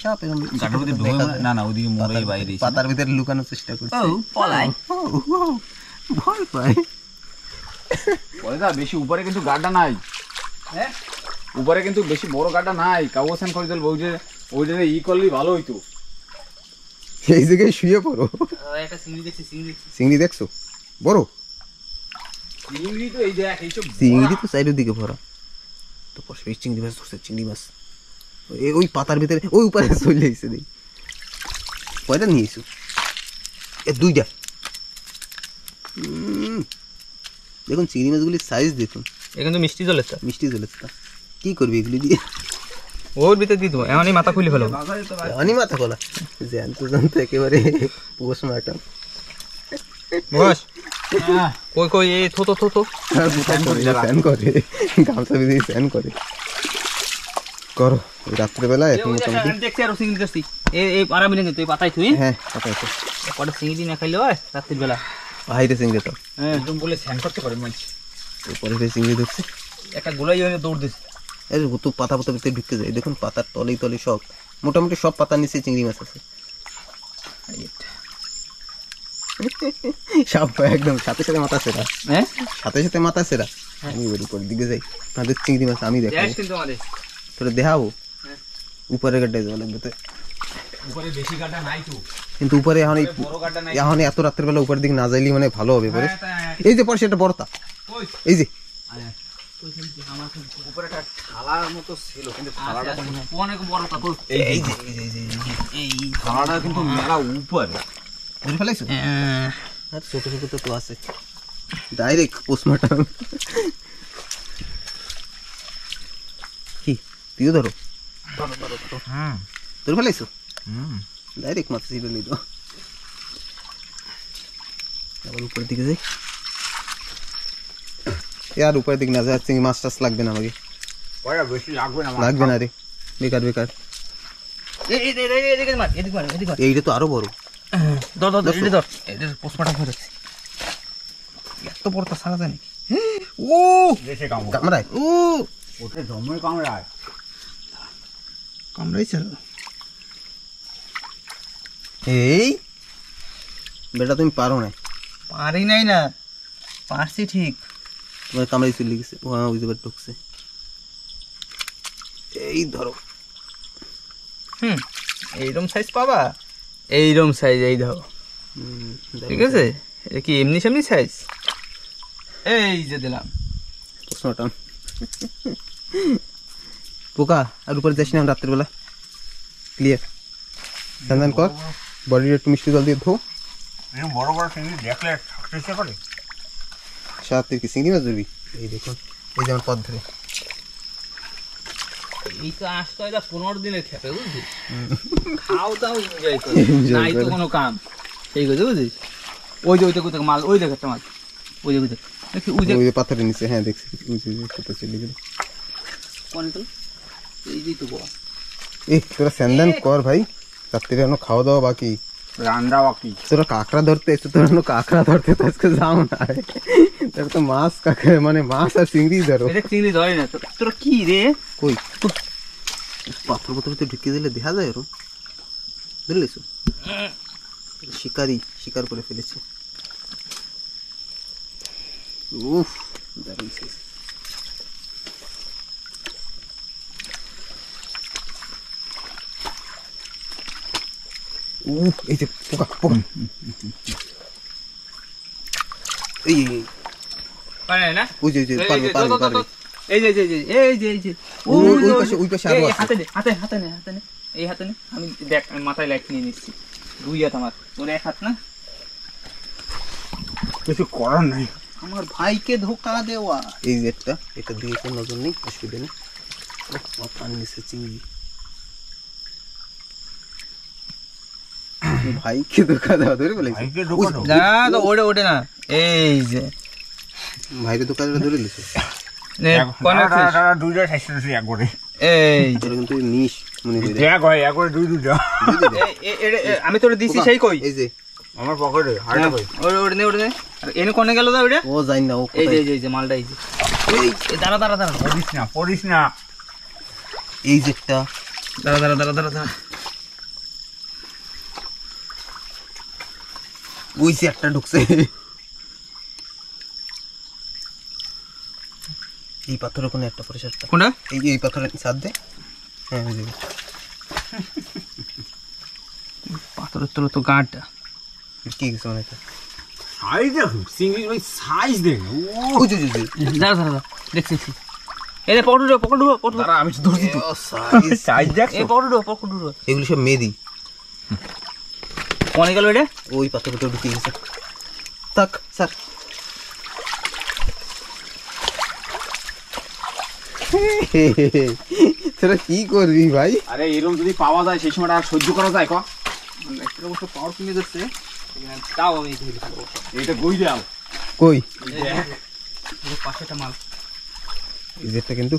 [SPEAKER 1] সাপ এরকম
[SPEAKER 2] গাটার মধ্যে ঢোকে না না ওদিকে মোড়াই বাইরে
[SPEAKER 1] পাতার ভিতরে লুকানোর চেষ্টা করছে।
[SPEAKER 3] ও পলাই
[SPEAKER 1] ভয় পায়।
[SPEAKER 2] বলে দা বেশি উপরে কিন্তু গাড্ডা নাই,
[SPEAKER 3] হ্যাঁ
[SPEAKER 2] উপরে কিন্তু বেশি বড় গাড্ডা নাই। কাগজেন করে দিল ওইটা ই করলেই ভালো হইতো।
[SPEAKER 1] এই জায়গায় শুয়ে পড়ো।
[SPEAKER 3] একটা চিংড়ি দেখছি
[SPEAKER 1] চিংড়ি দেখছো বড়?
[SPEAKER 2] চিংড়ি তো এই দেখ এইসব
[SPEAKER 1] চিংড়ি তো সাইডের দিকে ভরা। তো পরে চিংড়ি মাছ ধরছে, চিংড়ি মাছ ওই পাতার ভিতরে ওই উপরে চলে এসে দেই। কয়টা নিয়েছো? এ 2টা। দেখুন চিংড়ি মাছগুলির সাইজ দেখুন,
[SPEAKER 3] এখন তো মিষ্টি জলের তা
[SPEAKER 1] মিষ্টি চলেছে। তা কি করবি এগুলি দিয়ে?
[SPEAKER 3] ওর ভিতরে দিয়ে দেবো, এমনই মাথা খুলে ফেলো।
[SPEAKER 1] অনি মাথা গলা জানতো একেবারে পোষ মাটা।
[SPEAKER 3] বস কই কই এই থো
[SPEAKER 1] স্যান করে গামছা বেঁধে স্যান করে করো রাত্রেবেলা। এখন মোটামুটি
[SPEAKER 3] দেখছি আর চিংড়ি দেখছি এই আরামে নেই তুই পাতাই তুই
[SPEAKER 1] হ্যাঁ কথা আছে।
[SPEAKER 3] কটা চিংড়ি না খাইলে হয় রাত্রির বেলা।
[SPEAKER 1] হাইরে চিংড়ি তো
[SPEAKER 2] একদম বলে স্যান করতে পারে মানুষ।
[SPEAKER 1] উপরে চিংড়ি ধরছে,
[SPEAKER 3] একটা গোলাই হয়ে দৌড় দিচ্ছে।
[SPEAKER 1] এই তো পাতা পাতা ভিতরে ঢুকতে যায়। দেখুন পাতার তলেই তলে সব মোটামুটি সব পাতার নিচে চিংড়ি মাছ আছে। সব একদম সাথে সাথে মাথা সেরা,
[SPEAKER 3] হ্যাঁ
[SPEAKER 1] সাথে সাথে মাথা সেরা। আমি এবার উপরের দিকে যাই, আমাদের চিংড়ি মাছ আমি দেখাবো,
[SPEAKER 3] কিন্তু আমাদের
[SPEAKER 1] তোরা দেখাবো। উপরে গাড্ডায় যাওয়া লাগবে তো,
[SPEAKER 2] উপরে বেশি গাড্ডা নাই তো,
[SPEAKER 1] কিন্তু উপরে এখন
[SPEAKER 2] বড় গাড্ডা নাই।
[SPEAKER 1] এখন এত রাত্রের বেলা উপরের দিকে না যাইলে মানে ভালো হবে পরে। এই যে পরে সেটা বড়তা, এই যে
[SPEAKER 2] উপরে একটা থালার মতো ছিল কিন্তু থালাটা
[SPEAKER 3] অনেক বড় তা তোর
[SPEAKER 1] এই যে
[SPEAKER 3] এই
[SPEAKER 2] থালাটা কিন্তু মেলা উপরে
[SPEAKER 1] ধরে ফেলাইছো। আর ছোট ছোট তো আছে ডাইরেক্ট পোস্টমর্টম। কি তুইও ধরো? ধরে ফেলাইছো ডাইরেক্ট মাছ ছিল নিল। আবার উপরের দিকে যাই, আর উপরের দিকে না যাচ্ছে মাছ টাছ লাগবে না আমাকে,
[SPEAKER 2] বেশি লাগবে না
[SPEAKER 1] লাগবে না রে, বেকার বেকার। এইটা তো আরো বড়।
[SPEAKER 3] এত বড় তো সারা যায় নাকি?
[SPEAKER 1] ও
[SPEAKER 2] দেশে কামড়
[SPEAKER 1] কামড়ায়, ও
[SPEAKER 2] ওটা জন্মই কামড়ায়।
[SPEAKER 1] কামড়াইছে। এই বেটা তুমি পারো না।
[SPEAKER 3] পারি নাই না, পারছি ঠিক।
[SPEAKER 1] তোমার কামড়াই চলে গেছে, ও হ্যাঁ ওই জায়গায় ঢুকছে। এই ধরো,
[SPEAKER 3] এইরকম সাইজ পাবা, এইরকম সাইজ এই ধরো, ঠিক আছে? এটা কি এমনি সেমনি সাইজ? এই যে দিলাম
[SPEAKER 1] পোস্টমর্টম। পোকা আর উপরে যাস না রাত্রের বেলা, ক্লিয়ার স্নান কর, বডিটা একটু মিষ্টি জল দিয়ে ধো।
[SPEAKER 2] এরকম বড় বড় চিংড়ি দেখলে চেষ্টা করে
[SPEAKER 1] সাথে কি চিংড়ি মাছ ধরবি? এই দেখুন, এই যেমন পথ ধরে
[SPEAKER 3] এই তো আসতো এটা 15 দিনের খেপে, বুঝলি? খাও দাও এনজয় করো, নাই তো কোনো কাম, সেই কথা বুঝিস? ওই যে ওই দেখো মাল, ওই দেখ একটা মাল, ওই দেখো দেখি ওই যে
[SPEAKER 1] ওই যে পাথরের নিচে, হ্যাঁ দেখছি ওই যে কোথায় চলে গেল।
[SPEAKER 3] কোনে তো এই যে তো বড়
[SPEAKER 1] এই তোরা স্যান্দান কর ভাই, রাত্রিরে এখনো খাওয়া দাওয়া বাকি।
[SPEAKER 2] রান্না বাকি।
[SPEAKER 1] তোরা কাঁকড়া ধরতে এসে, তোরা এখনো কাঁকড়া ধরতে তো আজকে যাও না রে। তোরা তো মাছ কাঁকড়া মানে মাছ আর চিংড়ি ধরো।
[SPEAKER 3] এটা চিংড়ি ধরে না তো, তোরা কি রে
[SPEAKER 1] কই পাথর পাথর ঢুকিয়ে দিলে দেখা যায় ওরম, বুঝলিস? শিকারি শিকার করে ফেলেছে। উফ দারুণ সাইজ। উফ এই যে পোকা পোকা, এই
[SPEAKER 3] পারে না
[SPEAKER 1] ওই যে পারবে পারবে পারবে।
[SPEAKER 3] এই যে এই যে
[SPEAKER 1] ওই পাশে আরো আছে।
[SPEAKER 3] হাতে নে হাতে হাতে নে হাতে নে, এই হাতে নে। আমি দেখ আমি মাথায় লাইট নিয়ে নিচ্ছি, 2 হাত আমার, তোর 1 হাত না।
[SPEAKER 2] কিছু করার নাই।
[SPEAKER 3] আমার ভাইকে ধোকা দেওয়া।
[SPEAKER 1] এই যে এটা দিয়ে কোনো নজর নেই, অসুবিধা নেই। পানি নিচে চিংড়ি, ভাইকে ধোকা দেওয়া ধরে বলেছি।
[SPEAKER 2] ভাইকে ধোকা দাও।
[SPEAKER 3] না তো ওড়ে ওড়ে না, এই যে
[SPEAKER 1] ভাইরে ধোকা দেওয়া ধরে লিছে।
[SPEAKER 3] নে কোন আছে
[SPEAKER 2] দুইটা সাইজ একবারে।
[SPEAKER 3] এই যে
[SPEAKER 1] তোরা কিন্তু নিস মনে করে
[SPEAKER 2] দেখ হয় একবারে দুইটা।
[SPEAKER 3] আমি তোরে দিছি সেই কই,
[SPEAKER 1] এই যে
[SPEAKER 2] আমার পকেটে হাড়টা কই।
[SPEAKER 3] ওড়ে নে। আর এনে কোনে গেল দা ওড়ে?
[SPEAKER 1] ও যাই না, ও
[SPEAKER 3] এই যে এই যে মালটা এই যে এই দাঁড়া দাঁড়া দাঁড়া
[SPEAKER 2] পড়িস না।
[SPEAKER 1] এই যেটা
[SPEAKER 3] দাঁড়া দাঁড়া দাঁড়া দাঁড়া দাঁড়া।
[SPEAKER 1] ওই যে একটা ঢুকছে। এই পাথরের কোনে একটা পরিষ্কারটা,
[SPEAKER 3] কোনটা?
[SPEAKER 1] এই যে এই পাথরের সাথ দে। হ্যাঁ ওই যে
[SPEAKER 3] পাথরের তোর তো গাঁটটা
[SPEAKER 1] কি কিছু মানে এটা।
[SPEAKER 2] সাইজ দেখো, চিংড়ির ওই সাইজ দেখো।
[SPEAKER 1] ওই যে
[SPEAKER 3] দাঁড়া দাঁড়া দাঁড়া দেখছি। এই রে পকড়
[SPEAKER 2] দাঁড়া আমি ধরছি তো।
[SPEAKER 1] সাইজ
[SPEAKER 2] সাইজ দেখ।
[SPEAKER 3] এই পকড়
[SPEAKER 1] এগুলো সব মেদি।
[SPEAKER 3] কোনে গেল ওটা?
[SPEAKER 1] ওই পাথরের তো ঢুকে গেছে। থাক স্যার, তোরা কি করবি ভাই?
[SPEAKER 2] আরে এরকম যদি পাওয়া যায় সেই সময় আর সহ্য করা যায় কা?
[SPEAKER 3] একটা অবশ্য পাওয়ার কিনে দিচ্ছে, তাও আমি ধরে থাকবো।
[SPEAKER 2] এটা গই দাও।
[SPEAKER 1] কই
[SPEAKER 2] দেখ
[SPEAKER 3] এই পাশেটা মাল
[SPEAKER 1] এই যেটা কিন্তু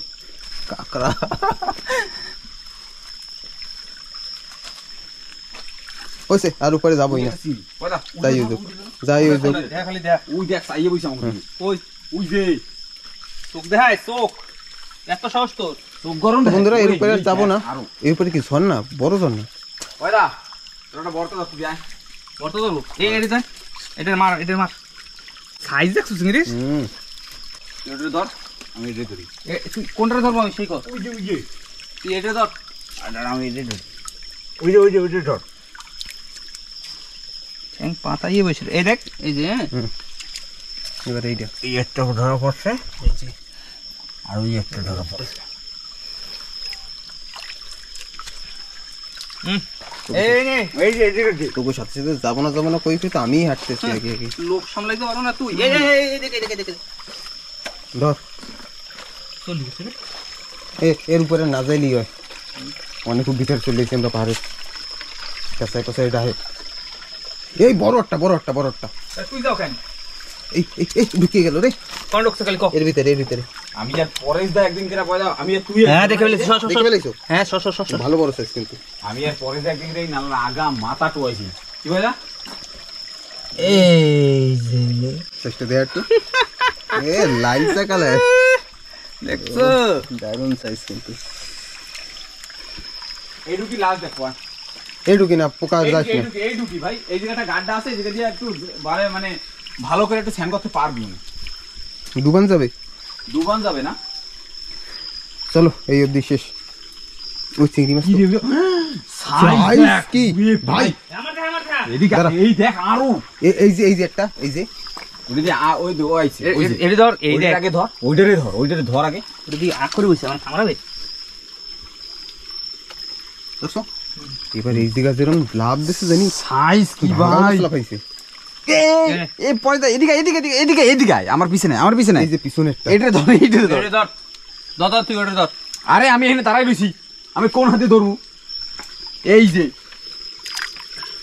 [SPEAKER 1] কাকড়া। ওইসে আর উপরে যাবোই না,
[SPEAKER 2] কয়টা?
[SPEAKER 1] যাই ওই যাই ওই
[SPEAKER 3] দেখ খালি দেখ
[SPEAKER 2] ওই দেখ সাইয়ে বইছে আমাকে।
[SPEAKER 3] ওই
[SPEAKER 2] ওই যে
[SPEAKER 3] চোখ দেখায় চোখ, এত সাহস তোর?
[SPEAKER 2] চোখ গরম।
[SPEAKER 1] বন্ধুরা এর উপরে আর যাবো না,
[SPEAKER 2] আরো
[SPEAKER 1] এর উপরে কি ঝর্ণা, বড় ঝর্ণা।
[SPEAKER 2] কয়টা? তোরটা বড়টা দাও তুই আয়।
[SPEAKER 3] বর্ত ধরবো এই এটা দেখ, এটার মার সাইজ দেখছো চিংড়ি?
[SPEAKER 2] এটা ধর, আমি এটা ধরি।
[SPEAKER 3] তুই কোনটা ধরবো আমি সেই কর,
[SPEAKER 2] ওই যে
[SPEAKER 3] তুই এটা ধর।
[SPEAKER 2] আর আমি এটা ধরি। ওই যে ধর।
[SPEAKER 3] ঠ্যাং পাতাইয়ে বসে এই দেখ, এই যে
[SPEAKER 1] এবার এইটা
[SPEAKER 2] এই একটা ধরা পড়ছে,
[SPEAKER 1] এই যে
[SPEAKER 2] আর ওই একটা ধরা পড়ছে।
[SPEAKER 3] এই নে
[SPEAKER 2] এই যে এদিকে দে।
[SPEAKER 1] তোকে সাথে সাথে যাবো না কই তো আমিই হাঁটতেছি আগে আগে।
[SPEAKER 3] লোক সামলাইতে পারো না তুই? এই দেখে
[SPEAKER 1] ধর
[SPEAKER 3] চল গেছে রে।
[SPEAKER 1] এর উপরে না যাইলি হয়, অনেক ভিতরে চলে গেছি আমরা পাহাড়ে কাছায় কাছায় ডাহে। এই বড় একটা
[SPEAKER 3] তুই যাও কেন?
[SPEAKER 1] এই ঢুকিয়ে গেল রে
[SPEAKER 3] কোন লোক সকালে কো
[SPEAKER 1] এর ভিতরে।
[SPEAKER 2] আমি আর পরেশ দা একদিন করে পয়দা, আমি আর তুই
[SPEAKER 3] হ্যাঁ দেখে ফেলেছি,
[SPEAKER 1] দেখে ফেলেছো?
[SPEAKER 3] হ্যাঁ
[SPEAKER 1] ভালো বড় সাইজ কিন্তু।
[SPEAKER 2] আমি আর পরেশ দা একদিন করে নালা আগা মাথা টোয়াইছি। কি পয়দা?
[SPEAKER 3] এই যে
[SPEAKER 1] চেষ্টা দেয় একটু। লাইন সাকালে
[SPEAKER 3] দেখছো
[SPEAKER 1] দারুণ সাইজ কিন্তু।
[SPEAKER 2] এই ঢুকি লাস্ট দেখো।
[SPEAKER 1] এই ঢুকি না, পোকা যাস না।
[SPEAKER 2] এই ঢুকি ভাই, এই জায়গাটা গাড্ডা আছে, এই জায়গা দিয়ে একটু মানে ভালো করে একটু স্যান করতে পারবি না।
[SPEAKER 1] ডুবান যাবে,
[SPEAKER 2] দুবান যাবে না।
[SPEAKER 1] চলো এই অবধি শেষ। ওই চিংড়ি মাছ তো।
[SPEAKER 2] সাইজ
[SPEAKER 1] সাইজ কি ভাই?
[SPEAKER 3] আমার খা
[SPEAKER 2] এদিকে
[SPEAKER 1] দাঁড়া।
[SPEAKER 2] এই দেখ আরো।
[SPEAKER 1] এই যে একটা, এই যে
[SPEAKER 2] ওই যে ওই দো আইছে, ওই যে
[SPEAKER 3] এটা ধর, এই দেখ
[SPEAKER 2] ওইটার আগে ধর, ওইটারে ধর আগে।
[SPEAKER 3] এটা দিয়ে আখ করে বসে আমার সামরাবে।
[SPEAKER 1] দেখছো? এবার এই দিকে যেরকম লাভ দিচ্ছে জানি,
[SPEAKER 2] সাইজ কি
[SPEAKER 1] ভালো
[SPEAKER 2] ভাই?
[SPEAKER 1] মশলা পাইছে।
[SPEAKER 2] এই পয়দা এদিকে আয়, আমার পিছনে
[SPEAKER 1] এই যে পিছনেরটা,
[SPEAKER 2] এটা ধর, এইটারে ধর।
[SPEAKER 3] এটা ধর দাদা, তুই ওটা ধর।
[SPEAKER 2] আরে আমি এখানে দাঁড়াই রইছি, আমি কোন হাতে ধরবো? এই যে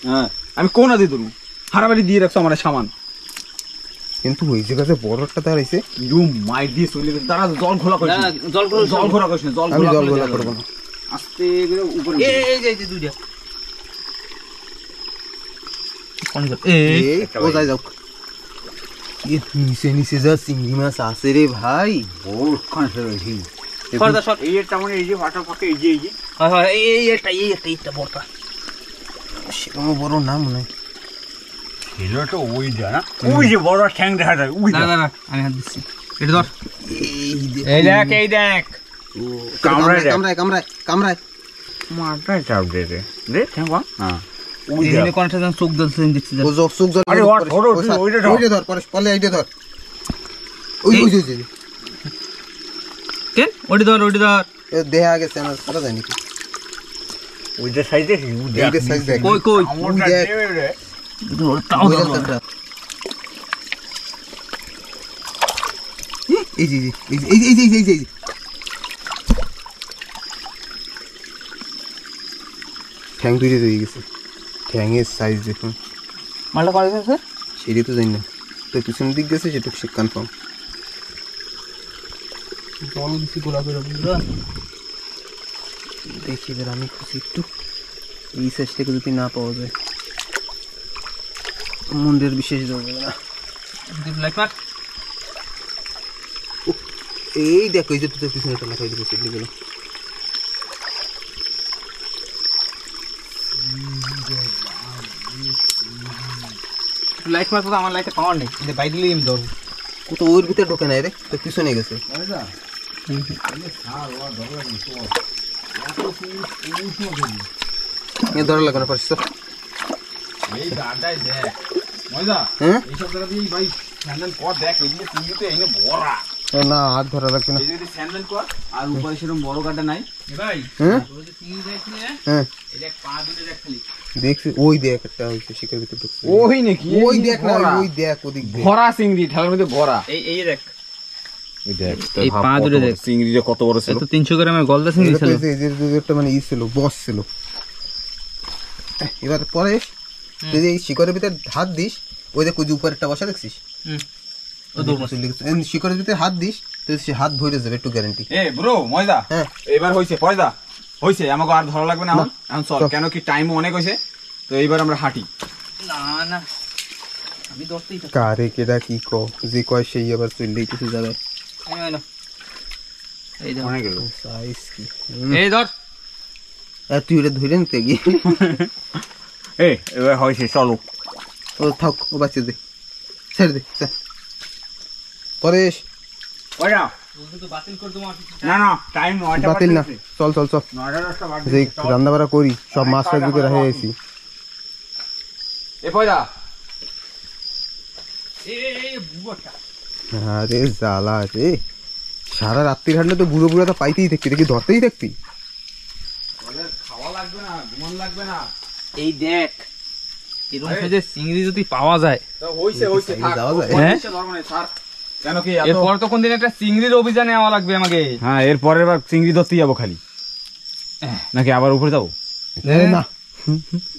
[SPEAKER 2] হ্যাঁ, আমি কোন হাতে ধরবো? হারাবাড়ি দিয়ে রাখছো আমার সামান।
[SPEAKER 1] কিন্তু ওই জায়গাতে বড় একটা দাঁড়াইছে।
[SPEAKER 2] মাইর দিয়ে চলে গেছে। তারা জল ঘোলা করিস না, জল ঘোলা করিস না,
[SPEAKER 1] আমি জল গোলা করবো না।
[SPEAKER 2] আস্তে করে উপরে
[SPEAKER 3] এই যে দুইটা
[SPEAKER 1] এই ও যাই যাও। নিচে নিচে যা চিংড়ি মাছ আছে রে ভাই।
[SPEAKER 2] এই একটা মানে এই যে ফাটা ফাঁকে এই যে
[SPEAKER 3] এই একটা বড়টা
[SPEAKER 1] সেরকম বড় না মনে হয়।
[SPEAKER 2] এটা ওই যা না, ওই যে বড় ঠ্যাং দেখা যায় ওই
[SPEAKER 3] না আমি হাত দিচ্ছি। এটা ধর,
[SPEAKER 1] এই দেখ
[SPEAKER 3] এই দেখ
[SPEAKER 1] কামড়ায় কামড়ায় কামড়ায় কামড়ায়।
[SPEAKER 2] মারটা চাপ দে দে ঠ্যাং কর। হ্যাঁ ওই
[SPEAKER 3] এই কোনটা যেন চোখ জ্বলছে দেখছি।
[SPEAKER 1] ও চোখ জল।
[SPEAKER 2] আরে ওইটা
[SPEAKER 1] ধর পরে এইটা ধর। ওই
[SPEAKER 3] কেন ওটি ধর
[SPEAKER 1] এ দেহ আগে চ্যানেল সারা যায় নাকি?
[SPEAKER 2] ওইটা সাইজ দেখ,
[SPEAKER 1] এইটা সাইজ দেখ।
[SPEAKER 3] কই
[SPEAKER 1] ওই দেখ
[SPEAKER 3] ধর তাও
[SPEAKER 1] ওই
[SPEAKER 3] ধর।
[SPEAKER 1] রাস্তাটা। এই যে এই ঠ্যাং দুইটা রয়ে গেছে। ঠ্যাংয়ের সাইজ দেখুন।
[SPEAKER 3] মালটা করে গেছে
[SPEAKER 1] সেটা তো জানি না, তো পিছনের দিক গেছে সেটুকু সে কনফার্ম।
[SPEAKER 3] জল দিছি গোলাপের উপর।
[SPEAKER 1] দেখি এবার আমি খুশি একটু এই সাইজ থেকে যদি না পাওয়া যায় মন্দির বিশেষ যাবে না। এই দেখো এই যে তোর পিছনেটা লাগাই দিবো সেগুলো গেল।
[SPEAKER 3] লাইট মারতো আমার লাইটে পাওয়ার নেই, বাইরে দিলেই আমি ধরবো।
[SPEAKER 1] তো ওর ভিতরে ঢোকে নাই রে, তো পিছনে গেছে। ধরা লাগবে না পারছিস?
[SPEAKER 2] এই গাটাই দেখ মজা।
[SPEAKER 1] হ্যাঁ
[SPEAKER 2] এইসব জায়গা দিয়ে ভাই স্যান্ডেল কর, দেখ এদিকে তুই তো এনে ভরা।
[SPEAKER 1] না হাত ধরা লাগবে না।
[SPEAKER 2] এই যদি স্যান্ডেল কর আর উপরে সেরকম বড় গাটা নাই ভাই।
[SPEAKER 1] হ্যাঁ
[SPEAKER 3] ওই যে তিন যাইছিলে,
[SPEAKER 1] হ্যাঁ
[SPEAKER 3] এই দেখ পা দুটো দেখ খালি।
[SPEAKER 1] দেখছি ওই দেখ একটা হইছে শিকার ভিতরে ঢুকছে।
[SPEAKER 2] ওই নাকি?
[SPEAKER 1] ওই দেখ না, ওই দেখ ওদিক দিয়ে
[SPEAKER 2] ভরা চিংড়ি ঠেলার মধ্যে ভরা।
[SPEAKER 3] এই দেখ
[SPEAKER 2] ওই দেখ
[SPEAKER 3] এই পা দুটো দেখ।
[SPEAKER 2] চিংড়িটা কত বড় ছিল।
[SPEAKER 3] তো 300 গ্রামের গলদা চিংড়ি ছিল।
[SPEAKER 1] এই যে একটা মানে ই ছিল, বস ছিল। এবার পরে তুই যে এই শিকড়ের ভিতরে হাত দিস, ওই দেখ ওই যে উপরে একটা বসা দেখছিস,
[SPEAKER 3] ও দৌড় মাছ।
[SPEAKER 1] শিকড়ের ভিতরে হাত দিস তো সে হাত ভরে যাবে, একটু গ্যারান্টি।
[SPEAKER 2] এ ব্রো মজা,
[SPEAKER 1] হ্যাঁ
[SPEAKER 2] এবার হইছে পয়দা হইছে, আমাকে আর ধরা লাগবে না এখন। এখন চল,
[SPEAKER 1] চল।
[SPEAKER 2] কেন কি টাইম অনেক হইছে, তো এইবার আমরা হাঁটি।
[SPEAKER 3] না আমি ধরতেই থাকি।
[SPEAKER 1] কারে কেডা কি ক যে কয় সেই আবার চললে কিছু জায়গায়
[SPEAKER 3] এই ধর,
[SPEAKER 2] অনেক গেল
[SPEAKER 1] সাইজ কি।
[SPEAKER 3] এই ধর।
[SPEAKER 1] আর তুই ওটা ধরে নিতে গিয়ে
[SPEAKER 2] এ এবার হইছে, চলো।
[SPEAKER 1] ও থাক, ও বাচ্চা দে, ছেড়ে দে পরেশ।
[SPEAKER 2] ওইটা
[SPEAKER 3] বলতে তো বাতিল করে তোমার।
[SPEAKER 2] না না টাইম 9টা
[SPEAKER 1] বাতিল না, চল চল চল
[SPEAKER 2] 9টা 10টা বাজে।
[SPEAKER 1] যে রান্না বাড়া করি, সব মাছ টাছ দিকে রেখে গেছি।
[SPEAKER 2] এ পয়দা
[SPEAKER 3] এই বুড়োটা
[SPEAKER 1] আরে জ্বালা রে, সারা রাত্রির হাঁটলে তো বুড়ো বুড়ো তো পাইতেই থাকবি, দেখি ধরতেই থাকবি।
[SPEAKER 2] খাওয়া লাগবে না, ঘুমান লাগবে না।
[SPEAKER 3] এই দেখ এরকম সাইজের চিংড়ি যদি পাওয়া যায়,
[SPEAKER 2] তো হইছে হইছে, থাক
[SPEAKER 1] যাওয়া যায়।
[SPEAKER 3] হ্যাঁ?
[SPEAKER 2] ধর্ম নেই স্যার। কেন কি এত
[SPEAKER 3] এরপর তো কোনদিন একটা চিংড়ির অভিযানে নেওয়া লাগবে আমাকে।
[SPEAKER 2] হ্যাঁ, এর পরের বার চিংড়ি ধরতে যাবো খালি, নাকি আবার উপরে যাবো?
[SPEAKER 1] না
[SPEAKER 2] না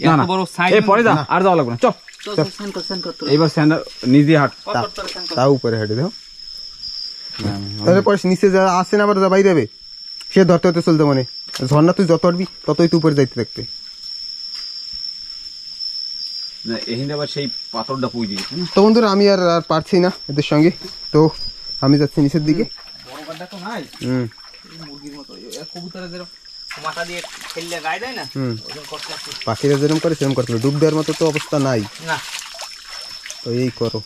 [SPEAKER 3] এত
[SPEAKER 2] না,
[SPEAKER 3] বড় সাইজ।
[SPEAKER 2] এই পরে যা, আর যাওয়া লাগবে না, চল। এইবার স্যান্ডাল নিজে হাট।
[SPEAKER 1] তা উপরে হেঁটে দাও, তাহলে পরে নিচে যা আসে না আবার যা বাইরে যাবে, সে ধরতে ধরতে চলতে মানে ঝর্ণা তুই যত উঠবি ততই তুই উপরে যাইতে থাকবে।
[SPEAKER 2] না এখানে আবার সেই পাথরটা পুই দিয়েছে না।
[SPEAKER 1] তো বন্ধুরা আমি আর আর পারছি না এদের সঙ্গে, তো আমি যাচ্ছি নিচের দিকে।
[SPEAKER 3] বড় গাড্ডা তো নাই, মুরগির মতো কবুতরের যেরকম মাথা দিয়ে ফেললে গায়ে দেয় না, ওজন করতে আসছে
[SPEAKER 1] পাখিরা যেরকম করে সেরকম করতে হবে, ডুব দেওয়ার মতো তো অবস্থা নাই,
[SPEAKER 3] না।
[SPEAKER 1] তো এই করো।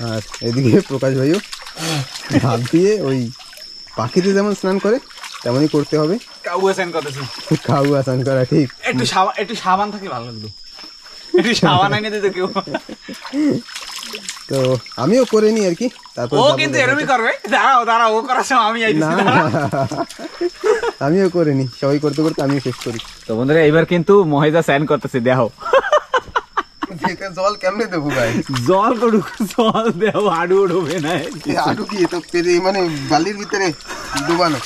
[SPEAKER 1] আর এদিকে প্রকাশ ভাইও হাত দিয়ে ওই পাখিতে যেমন স্নান করে তেমনই করতে হবে।
[SPEAKER 2] কাউয়া স্যান করতেছি,
[SPEAKER 1] খাওয়া স্নান করা ঠিক।
[SPEAKER 2] একটু সাবান থাকলে ভালো লাগলো, একটু সাবান এনে দিতে কেউ।
[SPEAKER 1] তো আমিও করে নি আর কি, তারপর
[SPEAKER 2] ও কিন্তু এরকমই করবে, দাঁড়াও ও করার সময় আমি
[SPEAKER 1] না আমিও করে নি, সবাই করতে করতে আমিও শেষ করি।
[SPEAKER 2] তো বন্ধুরা এবার কিন্তু মহেজা স্যান করতেছে, দেখো
[SPEAKER 1] জল কেমনে দেবো গায়ে,
[SPEAKER 2] জল তো জল দেও, হাডু ডুবে না।
[SPEAKER 1] আটু কি তো পেরে মানে বালির ভিতরে ডুবানো,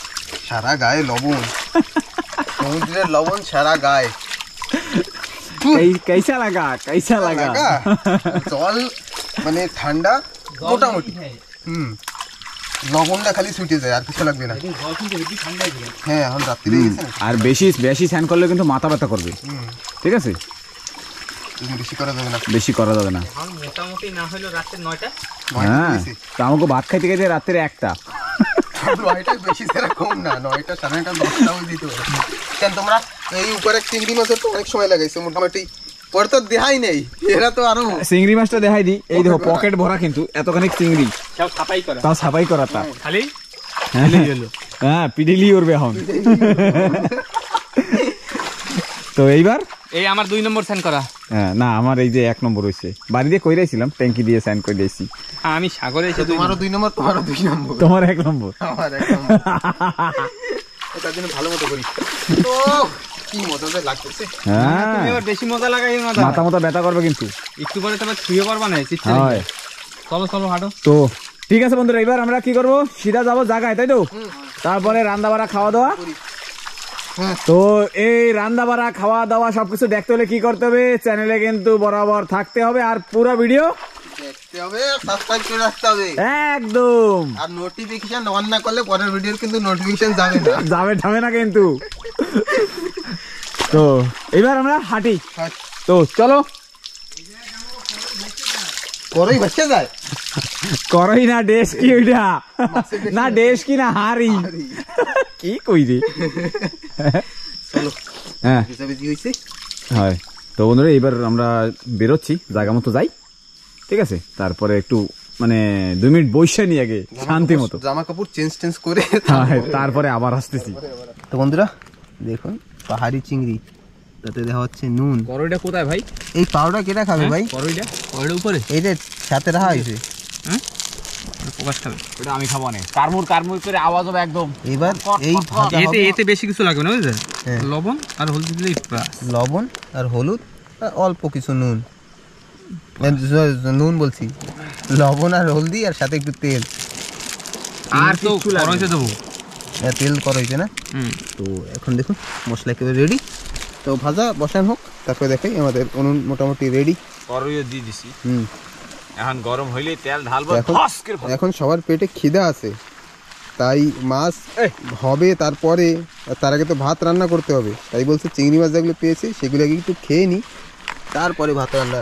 [SPEAKER 1] সারা গায়ে লবণ, সমুদ্রের লবণ সারা গায়ে।
[SPEAKER 2] कैसा लगा
[SPEAKER 1] জল মানে ঠান্ডা, মোটামুটি লবণটা খালি ছুটে যায়, আর কিছু লাগবে না। হ্যাঁ এখন রাত্রি গেছে না,
[SPEAKER 2] আর বেশি বেশি স্নান করলে কিন্তু মাথা ব্যথা করবে, ঠিক আছে?
[SPEAKER 1] বেশি করা যাবে না,
[SPEAKER 2] বেশি করা যাবে না।
[SPEAKER 3] মোটামুটি না হলো রাত্রে 9টা।
[SPEAKER 2] হ্যাঁ, তো আমাকে ভাত খাইতে খাইতে রাত্রে 1টা।
[SPEAKER 1] 9টা বেশি সেরা কম না, 9টা 9:30 10টা দিতে হবে। কেন তোমরা এই উপরে চিংড়ি মাছের তো অনেক সময় লাগাইছো, মোটামুটি পরে তো দেখাই নেই, এরা তো আরো।
[SPEAKER 2] চিংড়ি মাছটা দেখাই দি, এই দেখো পকেট ভরা কিন্তু এতখানি চিংড়ি,
[SPEAKER 3] সব ছাপাই করা,
[SPEAKER 2] তাও সাফাই করা তা
[SPEAKER 3] খালি
[SPEAKER 2] হ্যাঁ পিডিলি উড়বে এখন। তো এইবার
[SPEAKER 3] এই আমার 2 নম্বর স্যান করা।
[SPEAKER 2] হ্যাঁ না, আমার এই যে 1 নম্বর হইছে, বাড়ি দিয়ে কইরাইছিলাম, ট্যাঙ্কি দিয়ে স্যান্ড করে দিয়েছি।
[SPEAKER 3] আমি সাগরে এসে
[SPEAKER 1] তোমারও 2 নম্বর, তোমারও 2 নম্বর,
[SPEAKER 2] তোমার 1 নম্বর,
[SPEAKER 1] আমার 1 নম্বর। এটার জন্য ভালো মতো করি। তো কি মজা লাগতেছে।
[SPEAKER 2] হ্যাঁ
[SPEAKER 3] তুমি এবার বেশি মজা লাগাই না,
[SPEAKER 2] মাথা মাথা ব্যথা করবে কিন্তু
[SPEAKER 3] একটু পরে তোমার ছুঁয়ে পারবা না, চিৎকার
[SPEAKER 2] হয়।
[SPEAKER 3] চলো চলো হাঁটো।
[SPEAKER 2] তো ঠিক আছে বন্ধুরা, এবার আমরা কি করব, সিধা যাবো জায়গায়, তাই তো? তারপরে রান্না বাড়া খাওয়া দাওয়া। তো এই রান্না বাড়া খাওয়া দাওয়া সবকিছু দেখতে হলে কি করতে হবে, চ্যানেলে কিন্তু বরাবর থাকতে হবে, আর পুরো ভিডিও
[SPEAKER 1] দেখতে হবে, সাবস্ক্রাইব করে রাখতে হবে
[SPEAKER 2] একদম।
[SPEAKER 1] আর নোটিফিকেশন অন না করলে পরের ভিডিওর কিন্তু নোটিফিকেশন যাবে না,
[SPEAKER 2] যাবে না কিন্তু। তো এবার আমরা হাঁটি, তো চলো।
[SPEAKER 1] পরেই ভেসে যায়,
[SPEAKER 2] করই না ডেস কি ওইটা, না ডেস কি না হাড়ি, কি কই রে।
[SPEAKER 1] চলো
[SPEAKER 2] হ্যাঁ
[SPEAKER 1] ভিজাভিজি হইছে।
[SPEAKER 2] হয়। তো বন্ধুরা এবার আমরা বেরোচ্ছি, জায়গা মতো যাই, ঠিক আছে? তারপরে একটু মানে 2 মিনিট বইসা নিয়ে আগে শান্তি মতো
[SPEAKER 1] জামা কাপড় চেঞ্জ করে
[SPEAKER 2] তারপরে আবার আসতেছি।
[SPEAKER 1] তো বন্ধুরা দেখুন, পাহাড়ি চিংড়ি, তাতে দেখা হচ্ছে নুন।
[SPEAKER 3] করইটা কোথায় ভাই?
[SPEAKER 1] এই পাউডার কেটা খাবে ভাই?
[SPEAKER 3] করইটা ওর উপরে
[SPEAKER 1] এই যে সাথে রাখা হয়েছে,
[SPEAKER 3] হ্যাঁ প্রকাশ খাবে।
[SPEAKER 2] ওটা আমি খাবো না, কারমুর করে আওয়াজ হবে একদম।
[SPEAKER 1] এবার এই ভাজা হবে,
[SPEAKER 3] এতে বেশি কিছু লাগবে না, বুঝলে?
[SPEAKER 1] হ্যাঁ।
[SPEAKER 3] লবণ আর হলদি দিলেই প্রাস।
[SPEAKER 1] লবণ আর হলুদ আর অল্প কিছু নুন, নুন বলছি, লবণ আর হলদি আর সাথে একটু তেল।
[SPEAKER 3] আর তো করইতে দেবো,
[SPEAKER 1] তেল করা হয়েছে না? তো এখন দেখুন মশলা একেবারে রেডি। তো ভাজা বসান হোক, তারপরে দেখাই আমাদের উনুন মোটামুটি রেডি।
[SPEAKER 2] করইও দিয়ে দিছি,
[SPEAKER 1] হুম
[SPEAKER 2] এখন গরম হইলে তেল ঢালবো।
[SPEAKER 1] এখন সবার পেটে খিদা আছে, তাই মাছ হবে তারপরে, তার আগে তো ভাত রান্না করতে হবে। তাই বলছে চিংড়ি মাছ যেগুলো পেয়েছি সেগুলো আগে একটু খেয়ে নিই, তারপরে ভাত রান্না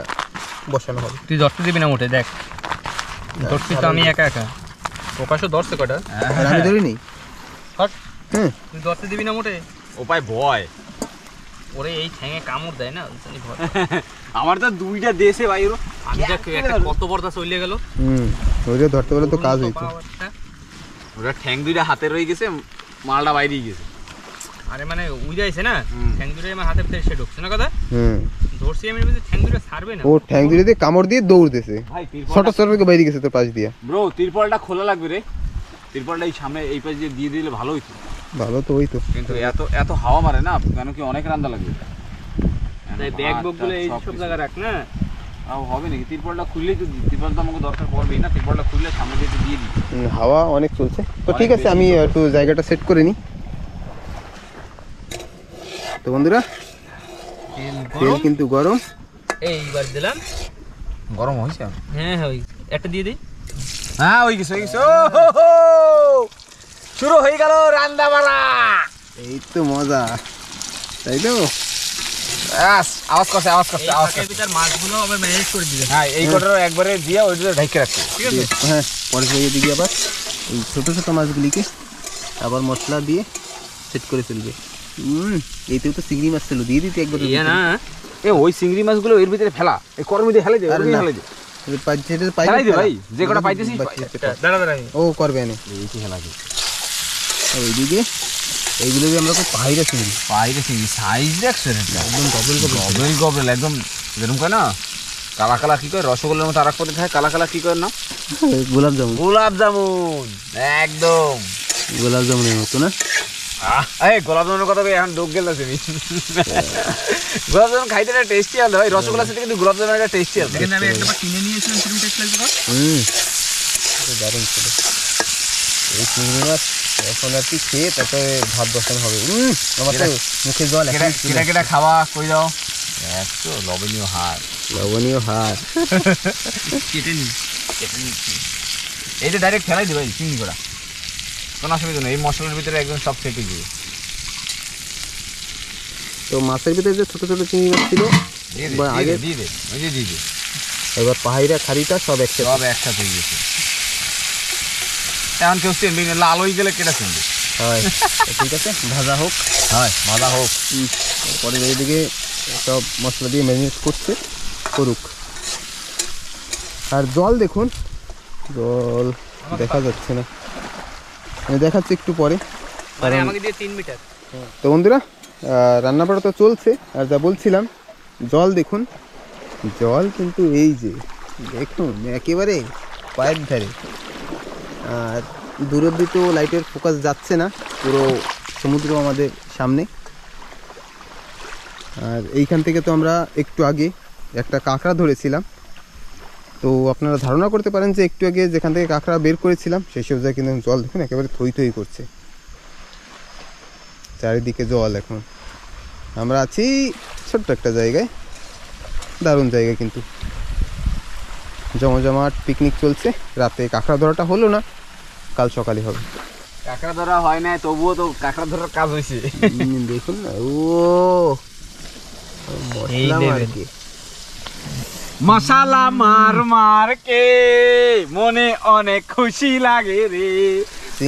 [SPEAKER 1] বসানো হবে।
[SPEAKER 3] তুই ধরতে দিবি না মোটে, দেখ ধরছি তো আমি একা একা, প্রকাশও ধরছে কটা,
[SPEAKER 1] আর আমি ধরি নি।
[SPEAKER 3] হট
[SPEAKER 1] হ্যাঁ
[SPEAKER 3] তুই ধরতে দিবি না মোটে,
[SPEAKER 2] উপায় ভয়
[SPEAKER 3] ওরে এই ঠ্যাঙে কামড় দেয় না, জানি ভয়।
[SPEAKER 2] আমার তো 2টা দেশে বাইরো,
[SPEAKER 3] আমি দেখ একটা কত বড়টা চলে গেল,
[SPEAKER 1] ওইটা ধরতে পারলে তো কাজ হইতো।
[SPEAKER 2] ওটা ঠ্যাং 2টা হাতে রয়ে গেছে, মালটা বাইরে গেছে।
[SPEAKER 3] আরে মানে উইরাইছে না, ঠ্যাং দুটো আমার হাতের ভিতরে সে ঢুকছে না কথা,
[SPEAKER 1] হুম
[SPEAKER 3] ধরছি আমি, ঠ্যাং দুটো ছাড়বে না।
[SPEAKER 1] ও ঠ্যাং দিয়ে কামড় দিয়ে দৌড় দিয়েছে,
[SPEAKER 2] ভাই
[SPEAKER 1] ছোট ছোট বাইরে গেছে তোর পাশ দিয়ে।
[SPEAKER 2] ব্রো তিরপলটা খোলা লাগবে রে, তিরপলটা এই সামনে এই পাশ দিয়ে দিলে ভালো হইতো।
[SPEAKER 1] ভালো তো হইতো,
[SPEAKER 2] কিন্তু এত হাওয়া মারে না, কেন কি অনেক রান্না লাগবে।
[SPEAKER 3] ব্যাগ বুক গুলো এই সব জায়গায় রাখ না,
[SPEAKER 2] তাও হবে নাকি? তিরপলটা খুললেই তো, তিরপল তো আমাকে দরকার পড়বেই না, তিরপলটা খুললে সামনে দিয়ে দিয়ে দিই।
[SPEAKER 1] হাওয়া অনেক চলছে। তো ঠিক আছে, আমি একটু জায়গাটা সেট করে নিই। তো বন্ধুরা তেল কিন্তু গরম,
[SPEAKER 3] এইবার দিলাম,
[SPEAKER 2] গরম হয়েছে?
[SPEAKER 3] হ্যাঁ হ্যাঁ একটা দিয়ে দিই।
[SPEAKER 2] হ্যাঁ হয়ে গেছে, শুরু হয়ে গেল রান্না বাড়া।
[SPEAKER 1] এই তো মজা, তাই তো?
[SPEAKER 2] আওয়াজ করছে
[SPEAKER 3] মাছগুলো আবার ম্যানেজ করে দিবে।
[SPEAKER 2] হ্যাঁ এই কটার একবারে দিয়ে ওইটা ঢেকে রাখছে,
[SPEAKER 3] ঠিক আছে?
[SPEAKER 1] হ্যাঁ পরে দিয়ে দিকে আবার এই ছোটো ছোটো মাছগুলিকে আবার মশলা দিয়ে সেট করে ফেলবে। এইতেও তো চিংড়ি মাছ ছিল, দিয়ে দিতে একবার।
[SPEAKER 3] না
[SPEAKER 2] ওই চিংড়ি মাছগুলো এর ভিতরে ফেলা, এই কর্ম দিয়ে ফেলে দে, ফেলে দে ভাই, যে কটা পাইতেছি
[SPEAKER 3] দাঁড়া
[SPEAKER 1] ও করবে না। এইদিকে এইগুলো আমরা খুব পাহাড়ি চিংড়ি,
[SPEAKER 2] সাইজ দেখছেন একদম গবল একদম যেরকম কয় না কালা কালা, কি করে রসগোল্লার মতো আর এক পথে থাকে, কালা কালা কি করে না,
[SPEAKER 1] গোলাপ জামুন
[SPEAKER 2] একদম
[SPEAKER 1] গোলাপ জামুনের মতো না?
[SPEAKER 2] এই গোলাপ জামুনের কথা এখন ডোক গেল, গোলাপ জামুন খাইতে একটা টেস্টি আছে ভাই, রসগোল্লা সাথে কিন্তু গোলাপ জামুন একটা টেস্টি আছে।
[SPEAKER 3] আমি একটা কিনে নিয়েছিলাম, কিরকম টেস্ট লাগবে?
[SPEAKER 1] দারুণ ছিল এই চিংড়ি মাছ। এখন আর কি খেয়ে তারপরে ভাত বসানো হবে। আমার তো মুখে জল।
[SPEAKER 2] কেটা খাওয়া কই দাও,
[SPEAKER 3] একশো লবণীয় হার
[SPEAKER 1] লবণীয় হার।
[SPEAKER 3] কেটে নি এইটা ডাইরেক্ট ফেলাই দিবে চিংড়ি করা, কোনো অসুবিধা নেই। এই মশলার ভিতরে একদম সব ফেটে দিবে।
[SPEAKER 1] তো মাছের ভিতরে যে ছোট ছোট চিংড়ি মাছ ছিল আগে
[SPEAKER 3] দিয়ে দে ওই যে দিয়ে দে।
[SPEAKER 1] এবার পাহাড়িরা খাড়িটা সব একসাথে
[SPEAKER 3] সব একসাথে হয়ে গেছে। এখন কেউ চিনবি না, লাল হয়ে গেলে কেটা চিনবে।
[SPEAKER 1] হয়। ঠিক আছে, ভাজা হোক।
[SPEAKER 3] হয় ভাজা হোক।
[SPEAKER 1] পরে এইদিকে সব মশলা দিয়ে ম্যারিনেট করুক। আর জল দেখুন, জল দেখা যাচ্ছে না, আমি দেখাচ্ছি একটু পরে।
[SPEAKER 3] আমাকে দিয়ে 3 মিটার।
[SPEAKER 1] তো বন্ধুরা রান্না বাড়া তো চলছে, আর যা বলছিলাম জল দেখুন, জল কিন্তু এই যে দেখুন একেবারে পায়ের ধারে। আর দূরের দিকেও লাইটের ফোকাস যাচ্ছে না, পুরো সমুদ্র আমাদের সামনে। আর এইখান থেকে তো আমরা একটু আগে একটা কাঁকড়া ধরেছিলাম, তো আপনারা ধারণা করতে পারেন যে একটু আগে যেখান থেকে কাঁকড়া বের করেছিলাম সেই সব জায়গায় কিন্তু জল দেখুন একেবারে থই থই করছে, চারিদিকে জল। এখন আমরা আছি ছোট্ট একটা জায়গায়, দারুণ জায়গা, কিন্তু জমজমাট পিকনিক চলছে। রাতে কাঁকড়া ধরাটা হলো না, কাল সকালে হবে।
[SPEAKER 3] কাঁকড়া ধরা হয় না, তবুও তো কাঁকড়া ধরার কাজ হয়েছে।
[SPEAKER 1] দেখুন না, ও মশলা মারকে,
[SPEAKER 3] মশালা মার কে মনে অনেক খুশি লাগে রে,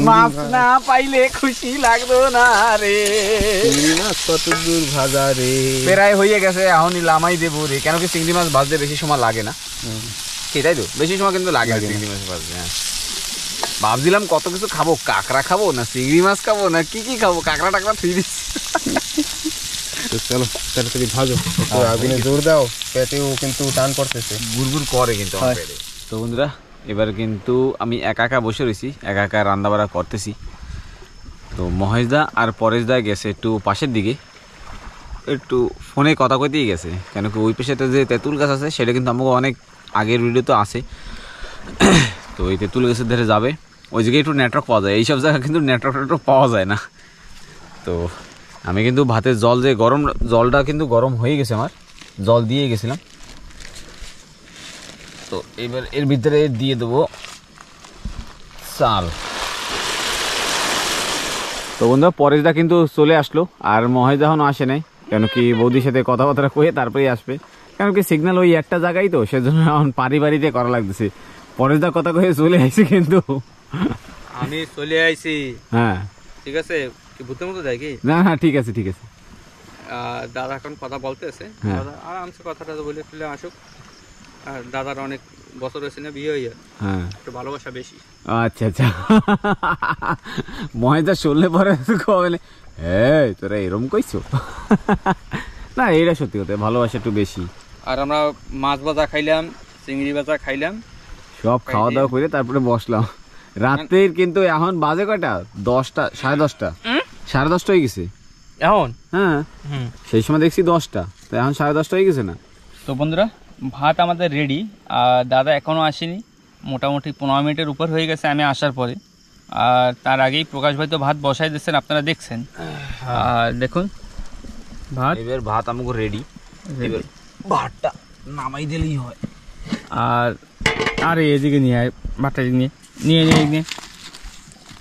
[SPEAKER 3] মাছ না পাইলে খুশি লাগতো না রে।
[SPEAKER 1] চিংড়ি মাছ কত দূর ভাজা রে,
[SPEAKER 3] প্রায় হয়ে গেছে, এখনই লামাই দেবো রে। কেন কি চিংড়ি মাছ ভাজতে বেশি সময় লাগে না, সেটাই তো, বেশি সময় কিন্তু লাগে না চিংড়ি মাছ ভাজতে। হ্যাঁ, ভাবছিলাম কত কিছু খাবো, কাঁকড়া খাবো না চিংড়ি মাছ খাবো না কি কি খাবো, কাঁকড়া টাকড়া থুই দিচ্ছি।
[SPEAKER 1] তো চলো তাড়াতাড়ি ভাজো, আগুনে জোর দাও, পেটেও কিন্তু টান পড়তেছে,
[SPEAKER 3] গুড়গুড় করে কিন্তু আমার পেটে। তো বন্ধুরা এবার কিন্তু আমি একা একা বসে রয়েছি, একা একা রান্না বাড়া করতেছি। তো মহেশদা আর পরেশদা গেছে একটু পাশের দিকে, একটু ফোনে কথা কইতেই গেছে। কেন কি ওই পাশেতে যে তেঁতুল গাছ আছে সেটা কিন্তু আমাকে অনেক আগের ভিডিও তো আছে। তো ওই তেঁতুল গাছের ধারে যাবে, ওই জায়গায় একটু নেটওয়ার্ক পাওয়া যায়, এইসব জায়গায় কিন্তু নেটওয়ার্ক পাওয়া যায় না। তো আমি কিন্তু ভাতের জল যে গরম, জলটা কিন্তু গরম হয়ে গেছে, আমার জল দিয়ে গেছিলাম। তো এবার এর ভিতরে দিয়ে দেবো চাল। তো বন্ধুরা পরেশদা কিন্তু চলে আসলো, আর মহেশদা এখনো আসে নাই। কেন কি বৌদির সাথে কথাবার্তা কয়ে তারপরেই আসবে, কেন কি সিগন্যাল ওই একটা জায়গায়, তো সেজন্য এখন পারিবারিতে করা লাগতেছে। পরেশদা কথা কয়ে চলে আসছে, কিন্তু
[SPEAKER 4] আমি চলে আইছি।
[SPEAKER 3] হ্যাঁ
[SPEAKER 4] ঠিক আছে, কি ভূতের মতো যায় কি?
[SPEAKER 3] না না ঠিক আছে ঠিক আছে।
[SPEAKER 4] দাদা এখন কথা বলতেছে, দাদা আরামসে কথাটা বলে ফেলে আসুক। আর দাদার অনেক বছর হয়েছে না বিয়ে হইয়া,
[SPEAKER 3] হ্যাঁ
[SPEAKER 4] একটু ভালোবাসা বেশি।
[SPEAKER 3] আচ্ছা আচ্ছা, মহেশদা শুনলে পরে কবে হ্যাঁ তোরা এরম কইছো। না এইটা সত্যি কথা, ভালোবাসা একটু বেশি।
[SPEAKER 4] আর আমরা মাছ ভাজা খাইলাম, চিংড়ি ভাজা খাইলাম,
[SPEAKER 3] সব খাওয়া দাওয়া করে তারপরে বসলাম। রাতের কিন্তু এখন বাজে কয়টা, 10টা, 10:30, 10:30 হয়ে গেছে
[SPEAKER 4] এখন।
[SPEAKER 3] হ্যাঁ সেই সময় দেখছি 10টা, তো এখন 10:30 হয়ে গেছে না।
[SPEAKER 4] তো বন্ধুরা ভাত আমাদের রেডি, আর দাদা এখনও আসেনি, মোটামুটি 15 মিনিটের উপর হয়ে গেছে আমি আসার পরে। আর তার আগেই প্রকাশ ভাই তো ভাত বসাই দিচ্ছেন, আপনারা দেখছেন। আর দেখুন ভাত,
[SPEAKER 3] এবার ভাত আমাকে রেডি, এবার ভাতটা নামাই দিলেই হয়।
[SPEAKER 4] আর আরে এদিকে নিয়ে আয়, ভাতটা নিয়ে নিয়ে নিয়ে নিয়ে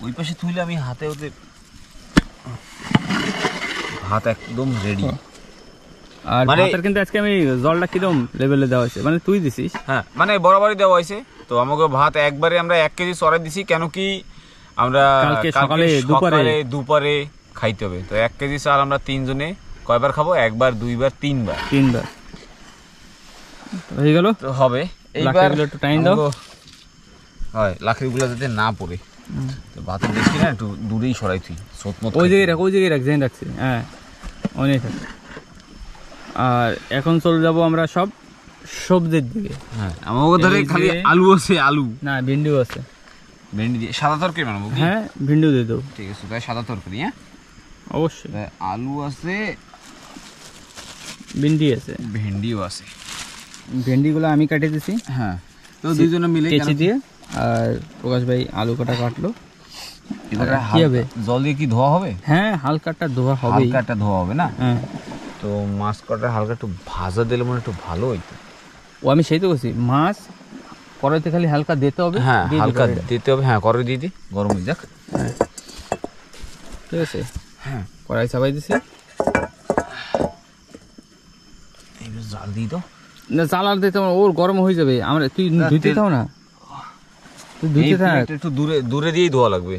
[SPEAKER 3] ওই পাশে থুইলে আমি হাতে ওতে ভাত একদম রেডি।
[SPEAKER 4] আর
[SPEAKER 3] মানে
[SPEAKER 4] ভাতের কিন্তু আজকে আমি জলটা কিরম লেভেলে দেওয়া হয়েছে, মানে তুই দিছিস?
[SPEAKER 3] হ্যাঁ মানে বরাবরই দেওয়া হয়েছে। তো আমাকে ভাত একবারে আমরা 1 কেজি চড়াই দিছি, কেন কি আমরা
[SPEAKER 4] কালকে সকালে
[SPEAKER 3] দুপুরে খাইতে হবে। তো 1 কেজি চাল আমরা 3 জনে কয়বার খাবো, 1 বার 2 বার 3 বার
[SPEAKER 4] হয়ে গেল।
[SPEAKER 3] তো হবে
[SPEAKER 4] এইবার একটু টাইম দাও,
[SPEAKER 3] হয় লাকড়িগুলো যাতে না পড়ে। তো ভাতের দেখছি না একটু দূরেই সরাই তুই,
[SPEAKER 4] ওই জায়গায় রাখ জেনে রাখছি। হ্যাঁ অনেক। আর এখন চলে যাব আমরা সব সবজির দিকে।
[SPEAKER 3] হ্যাঁ আমাকে ধরে খালি আলু আছে, আলু
[SPEAKER 4] না ভিন্ডিও আছে,
[SPEAKER 3] ভেন্ডি দিয়ে সাদা তরকারি বানাবো।
[SPEAKER 4] হ্যাঁ ভিন্ডিও দিয়ে দেবো,
[SPEAKER 3] ঠিক আছে তাই সাদা তরকারি। হ্যাঁ
[SPEAKER 4] অবশ্যই।
[SPEAKER 3] আলু আছে,
[SPEAKER 4] ভিন্ডি আছে,
[SPEAKER 3] ভেন্ডিও আছে।
[SPEAKER 4] ভেন্ডিগুলো আমি কাটিয়ে দিছি,
[SPEAKER 3] হ্যাঁ তো দুইজনে মিলে
[SPEAKER 4] কেচি দিয়ে। আর প্রকাশ ভাই আলু কাটা কাটলো।
[SPEAKER 3] এবার
[SPEAKER 4] কি হবে,
[SPEAKER 3] জল দিয়ে কি ধোয়া হবে?
[SPEAKER 4] হ্যাঁ হালকাটা ধোয়া হবে,
[SPEAKER 3] হালকাটা ধোয়া হবে না?
[SPEAKER 4] হ্যাঁ
[SPEAKER 3] তো মাছ কটা হালকা একটু ভাজা দিলে মনে একটু ভালো হইতো।
[SPEAKER 4] ও আমি সেই তো বলছি, মাছ কড়াইতে খালি হালকা দিতে হবে।
[SPEAKER 3] হ্যাঁ
[SPEAKER 4] দিয়ে
[SPEAKER 3] হালকা
[SPEAKER 4] দিতে হবে।
[SPEAKER 3] দিতে হবে, হ্যাঁ করে দিয়ে দিই, গরম হয়ে যাক।
[SPEAKER 4] ঠিক আছে,
[SPEAKER 3] হ্যাঁ
[SPEAKER 4] কড়াই চাপাই দিছি।
[SPEAKER 3] এইবার জাল দিই তো।
[SPEAKER 4] না জ্বালার দিতে হবে না, ওর গরম হয়ে যাবে। আমরা তুই ধুইতে থাও না, তুই ধুইতে থাক।
[SPEAKER 3] একটু দূরে দূরে দিয়েই ধোয়া লাগবে,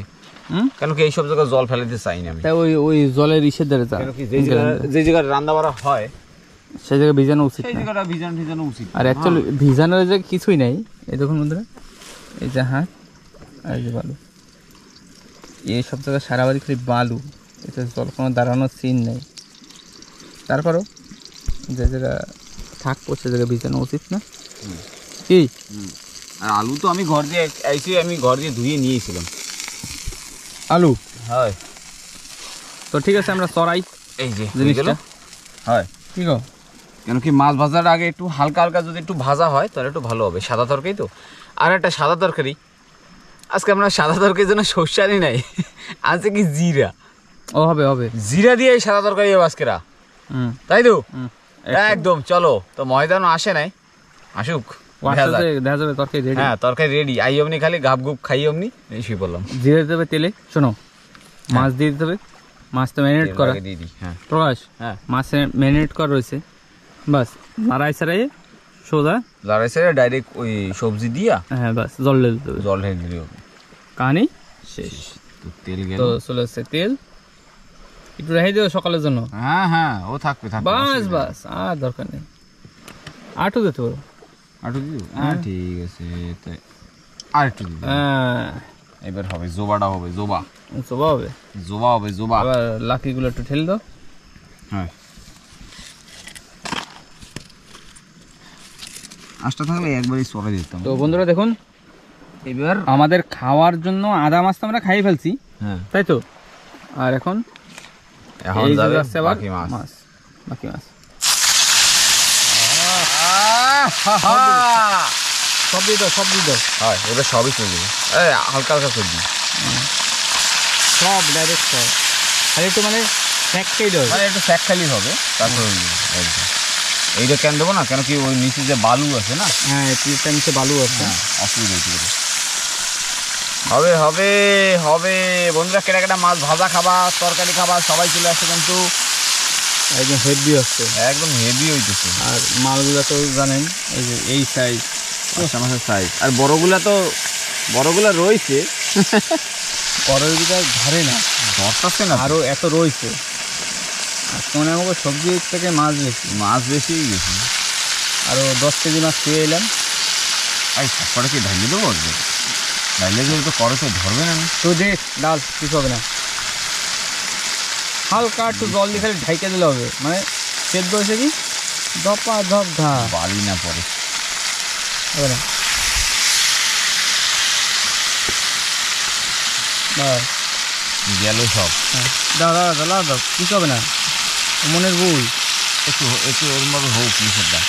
[SPEAKER 3] কেন কি এইসব জায়গায় জল ফেলাতে চাই না আমি।
[SPEAKER 4] তাই ওই জলের ইসের দ্বারা যা,
[SPEAKER 3] কেন কি যে জায়গায় রান্না বাড়া হয়
[SPEAKER 4] সেই জায়গায় ভিজানো উচিত
[SPEAKER 3] সেই
[SPEAKER 4] না।
[SPEAKER 3] জায়গাটা ভিজানো উচিত।
[SPEAKER 4] আর অ্যাকচুয়ালি ভিজানোর যে কিছুই নাই। এই দেখুন বন্ধুরা, এই যে হাত আর এই যে বালু, এই সব জায়গায় সারা বাড়ি খালি বালু, এটা জল কোনো দাঁড়ানোর সিন নেই। তারপরেও যে জায়গা থাকবো সে জায়গায় ভিজানো উচিত না কি?
[SPEAKER 3] আর আলু তো আমি ঘর দিয়ে ধুয়ে নিয়েছিলাম।
[SPEAKER 4] আলু
[SPEAKER 3] হয়
[SPEAKER 4] তো ঠিক আছে, আমরা চড়াই
[SPEAKER 3] এই যে
[SPEAKER 4] জিনিসটা।
[SPEAKER 3] হয়
[SPEAKER 4] কি গো,
[SPEAKER 3] কেন কি মাছ ভাজার আগে একটু হালকা হালকা যদি একটু ভাজা হয় তাহলে একটু ভালো হবে। সাদা তরকারি তো। আর একটা সাদা তরকারি, আজকে আমরা সাদা তরকারির জন্য সর্ষে নাই, আছে কি জিরা।
[SPEAKER 4] ও হবে হবে,
[SPEAKER 3] জিরা দিয়ে এই সাদা তরকারি হবে আজকেরা, তাই তো? একদম। চলো তো, ময়দানও আসে নাই, আসুক,
[SPEAKER 4] দেখা যাবে তরকারি রেডি।
[SPEAKER 3] হ্যাঁ তরকারি রেডি। আই অমনি খালি গাপ গুপ খাই অমনি এই শুয়ে পড়লাম।
[SPEAKER 4] জিরে দিতে হবে তেলে, শোনো মাছ দিয়ে দিতে হবে। মাছ তো ম্যারিনেট করা
[SPEAKER 3] দিয়ে দিই। হ্যাঁ
[SPEAKER 4] প্রকাশ,
[SPEAKER 3] হ্যাঁ
[SPEAKER 4] মাছে ম্যারিনেট করা রয়েছে, বাস নাড়াই ছাড়াই সোজা
[SPEAKER 3] লাড়াই সাইডে ডাইরেক্ট ওই সবজি দিয়া,
[SPEAKER 4] হ্যাঁ বাস জল ঢেলে দিতে হবে,
[SPEAKER 3] জল ঢেলে দিলে হবে।
[SPEAKER 4] কাহানি শেষ।
[SPEAKER 3] তো তেল গেল,
[SPEAKER 4] তো চলে আসছে তেল, একটু রেখে দিও সকালের জন্য।
[SPEAKER 3] হ্যাঁ হ্যাঁ ও থাকবে
[SPEAKER 4] বাস বাস, আর দরকার নেই। আটু দিতে পারো,
[SPEAKER 3] আটু দিও। হ্যাঁ ঠিক আছে, তাই আর একটু দিই।
[SPEAKER 4] হ্যাঁ
[SPEAKER 3] এবার হবে জোবাটা হবে, জোবা
[SPEAKER 4] সোবা হবে।
[SPEAKER 3] হবে জোবা।
[SPEAKER 4] আবার লাকিগুলো একটু ঠেলে দাও।
[SPEAKER 3] হ্যাঁ আঁশটা থাকলে একবারই চড়ে দিতাম।
[SPEAKER 4] তো বন্ধুরা দেখুন,
[SPEAKER 3] এবার
[SPEAKER 4] আমাদের খাওয়ার জন্য আদা মাছ তো আমরা খাইয়ে ফেলছি,
[SPEAKER 3] হ্যাঁ
[SPEAKER 4] তাই তো? আর এখন
[SPEAKER 3] এখন
[SPEAKER 4] এই যে
[SPEAKER 3] যাবে
[SPEAKER 4] যাচ্ছে আবার
[SPEAKER 3] বাকি মাছ।
[SPEAKER 4] বাকি মাছ সব দিয়ে দাও, সব দিয়ে দাও,
[SPEAKER 3] হয় এবার সবই চলে যাবে। হালকা হালকা সবজি
[SPEAKER 4] সব ডাইরেক্ট সব, আর একটু মানে ফ্যাক্টই দাও।
[SPEAKER 3] মানে একটু ফ্যাক খালি হবে, তারপর এইটা কেন দেবো না, কেন কি ওই নিচে যে বালু আছে না,
[SPEAKER 4] হ্যাঁ তিনটা নিচে বালু আছে।
[SPEAKER 3] হ্যাঁ অসুবিধা হচ্ছে। হবে হবে হবে বন্ধুরা, কেটা কেটা মাছ ভাজা খাবার, তরকারি খাবার সবাই চলে আসছে কিন্তু
[SPEAKER 4] একদম হেভি হচ্ছে,
[SPEAKER 3] একদম হেভি হইতেছে।
[SPEAKER 4] আর মালগুলো তো জানেন এই যে এই সাইজ,
[SPEAKER 3] পাঁচটা মাছের সাইজ। আর বড়গুলা রয়েছে,
[SPEAKER 4] করবিটা ধরে না,
[SPEAKER 3] ধরতেছে না
[SPEAKER 4] আরও এত রয়েছে। আর মনে আমাকে সবজি থেকে মাছ বেশি,
[SPEAKER 3] মাছ বেশি গেছে।
[SPEAKER 4] আরও 10 কেজি মাছ খেয়ে এলাম।
[SPEAKER 3] আর সবকটা কি ঢাইলে দেবো? ঢাইলে দিলে তো করো, তো ধরবে না।
[SPEAKER 4] তো দেখ ডাল কিছু হবে না, হালকা একটু জল দিয়ে খালি ঢাইকে দিলে হবে, মানে সেদ্ধ হয়েছে কি ধপা ধপ ধা
[SPEAKER 3] বাড়ি না পরে
[SPEAKER 4] হবে না। বাস
[SPEAKER 3] গেল সব।
[SPEAKER 4] দাও দাও দাও দাও, কিছু হবে না, মনের ভুল।
[SPEAKER 3] একটু একটু ওরমভাবে হোক নিষেধটা,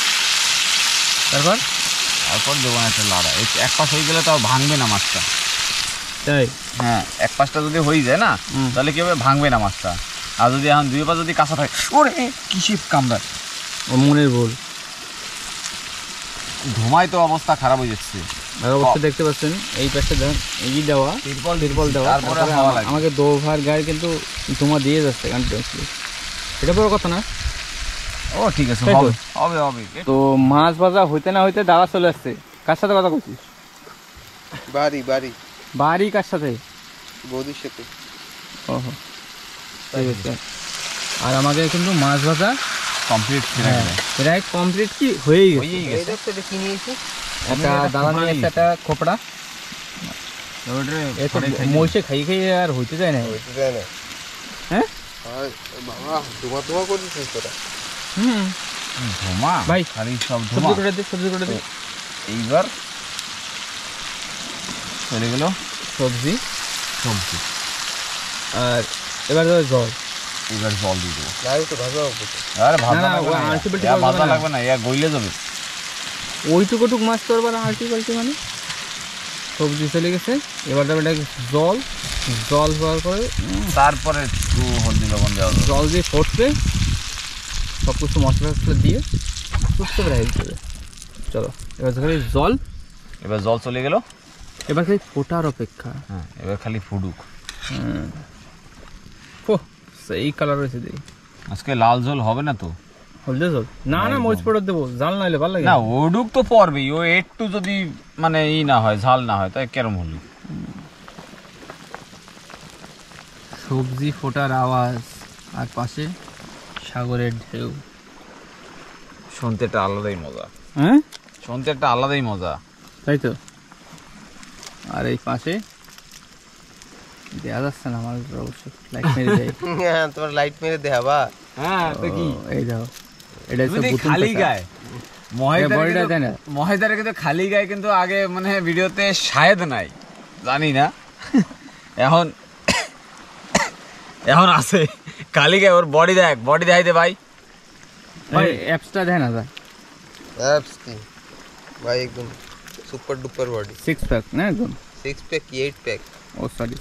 [SPEAKER 3] তারপর দেবো না একটা লাড়া। এক পাশ হয়ে গেলে তো আর ভাঙবে না মাছটা।
[SPEAKER 4] তাই
[SPEAKER 3] হ্যাঁ এক পাশটা যদি হয়ে যায় না, তাহলে কি হবে, ভাঙবে না মাছটা। আর যদি এখন দুই পাশ যদি কাঁচা থাকে, ওরে কিসে কামড়ায়,
[SPEAKER 4] ও মনের ভুল।
[SPEAKER 3] ধোঁয়ায় তো অবস্থা খারাপ হয়ে যাচ্ছে।
[SPEAKER 4] আর অবশ্যই দেখতে পাচ্ছেন এই পাশে দেখেন এই দেওয়া তিরপল দেওয়া,
[SPEAKER 3] তারপরে
[SPEAKER 4] তারপরে
[SPEAKER 3] হাওয়া লাগে।
[SPEAKER 4] আমাকে দোভার গায়ে কিন্তু ধোঁয়া দিয়ে যাচ্ছে কন্টিনিউসলি, এটা বড় কথা না।
[SPEAKER 3] ও ঠিক আছে,
[SPEAKER 4] তাই তো?
[SPEAKER 3] হবে হবে হবে।
[SPEAKER 4] তো মাছ ভাজা হইতে না হইতে দাদা চলে আসছে। কার সাথে কথা বলছিস?
[SPEAKER 1] বাড়ি
[SPEAKER 4] কার সাথে?
[SPEAKER 1] বৌদির সাথে।
[SPEAKER 4] ওহো ঠিক আছে। আর আমাকে কিন্তু মাছ ভাজা
[SPEAKER 3] কমপ্লিট
[SPEAKER 4] প্রায় কমপ্লিট কি হয়েই গেছে।
[SPEAKER 3] হয়েই গেছে।
[SPEAKER 4] একটা দাদা নিয়ে এসে একটা খোপড়া, এ তো মহিষে খাই খাই আর হইতে যায় না। হ্যাঁ
[SPEAKER 1] বাবা ধোঁয়া করছিস তোরা?
[SPEAKER 4] হুম
[SPEAKER 3] ধোঁয়া
[SPEAKER 4] ভাই,
[SPEAKER 3] খালি সব
[SPEAKER 4] সবজি
[SPEAKER 3] ধোঁয়া।
[SPEAKER 4] করে দে, সবজি করে দে।
[SPEAKER 3] এইবার চলে গেল
[SPEAKER 4] সবজি,
[SPEAKER 3] সবজি।
[SPEAKER 4] আর এবার ধর জল।
[SPEAKER 3] এবার জল দিয়ে দেবো।
[SPEAKER 4] না,
[SPEAKER 3] আরে ভাজা
[SPEAKER 4] না,
[SPEAKER 3] লাগবে
[SPEAKER 4] ও
[SPEAKER 3] না,
[SPEAKER 4] আলটিমেটলি
[SPEAKER 3] ইয়া
[SPEAKER 4] করবে
[SPEAKER 3] ভাজা
[SPEAKER 4] না।
[SPEAKER 3] লাগবে না, ইয়া গইলে যাবে।
[SPEAKER 4] ওইটুকুটুক মাছ তো আবার আলটি পাল্টি, মানে সবজি চলে গেছে। এবার দেবে এটা জল, জল হওয়ার পরে
[SPEAKER 3] তারপরে একটু হলদি লবণ দেওয়া যাবে।
[SPEAKER 4] জল দিয়ে ফটবে, সব কিছু মশলা টসলা দিয়ে সুস্থ করে দিতে হবে। চলো এবার খালি জল,
[SPEAKER 3] এবার জল চলে গেল,
[SPEAKER 4] এবার খালি ফোটার অপেক্ষা।
[SPEAKER 3] হ্যাঁ এবার খালি ফুটুক।
[SPEAKER 4] সেই কালার হয়েছে দেখি।
[SPEAKER 3] আজকে লাল জল হবে না তো?
[SPEAKER 4] হলদে জল না, না মরিচ পাউডার দেবো, জাল না হলে ভালো লাগে
[SPEAKER 3] না, ওডুক তো পড়বেই, ও একটু যদি মানে না হয়, ঝাল না হয়, তাই কেরম হলো?
[SPEAKER 4] সবজি ফোটার আওয়াজ আর পাশে সাগরের ঢেউ,
[SPEAKER 3] শুনতে একটা আলাদাই মজা।
[SPEAKER 4] হ্যাঁ
[SPEAKER 3] শুনতে একটা আলাদাই মজা,
[SPEAKER 4] তাই তো। আর এই পাশে দেওয়া যাচ্ছে না আমার, অবশ্য লাইট মেরে দেয়।
[SPEAKER 1] হ্যাঁ তোমার লাইট মেরে দেখাবা।
[SPEAKER 3] হ্যাঁ তো কি
[SPEAKER 4] এই দেখো, এটা হচ্ছে বুতুম
[SPEAKER 3] খালি
[SPEAKER 4] পেঁচা।
[SPEAKER 3] গায়ে
[SPEAKER 4] বডিটা তাই না?
[SPEAKER 3] মহেদারে কিন্তু খালি গায়ে কিন্তু আগে মানে ভিডিওতে শায়দ নাই, জানি না, এখন এখন আছে খালি গায়ে। ওর বডি দেখ, বডি দেখাইতে ভাই।
[SPEAKER 4] ভাই অ্যাপসটা দেয় না দা,
[SPEAKER 1] অ্যাপস কি ভাই, একদম সুপার ডুপার বডি।
[SPEAKER 4] 6 প্যাক না একদম,
[SPEAKER 1] 6 প্যাক কি 8 প্যাক?
[SPEAKER 4] ও সরি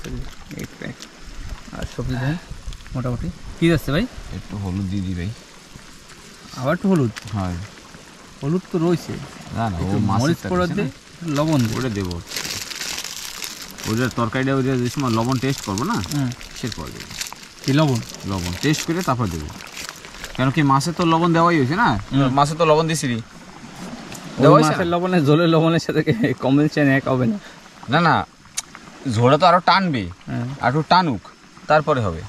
[SPEAKER 4] 8 প্যাক। আর সবজি দেন মোটামুটি কি যাচ্ছে ভাই?
[SPEAKER 3] একটু হলুদ দিয়ে দি ভাই।
[SPEAKER 4] আবার একটু হলুদ,
[SPEAKER 3] হয়
[SPEAKER 4] হলুদ তো রয়েছে।
[SPEAKER 3] না না, ও
[SPEAKER 4] একটু
[SPEAKER 3] মাছের
[SPEAKER 4] মরিচ পাউডার দিয়ে লবণ দিয়ে
[SPEAKER 3] ওটা দেবো, ওটার তরকারিটা ওইটা যে সময় লবণ টেস্ট করবো না, সেরপর দেবো
[SPEAKER 4] কি লবণ,
[SPEAKER 3] লবণ টেস্ট করে তারপর দেবো। কেন কি মাছে তো লবণ দেওয়াই হয়েছে না, মাছে তো লবণ দিছিলি,
[SPEAKER 4] মাছের লবণের ঝোলের লবণের সাথে কম্বিনেশন এক হবে না।
[SPEAKER 3] না না, ঝোড়া তো আরো টানবে,
[SPEAKER 4] হ্যাঁ
[SPEAKER 3] আর একটু টানুক তারপরে হবে,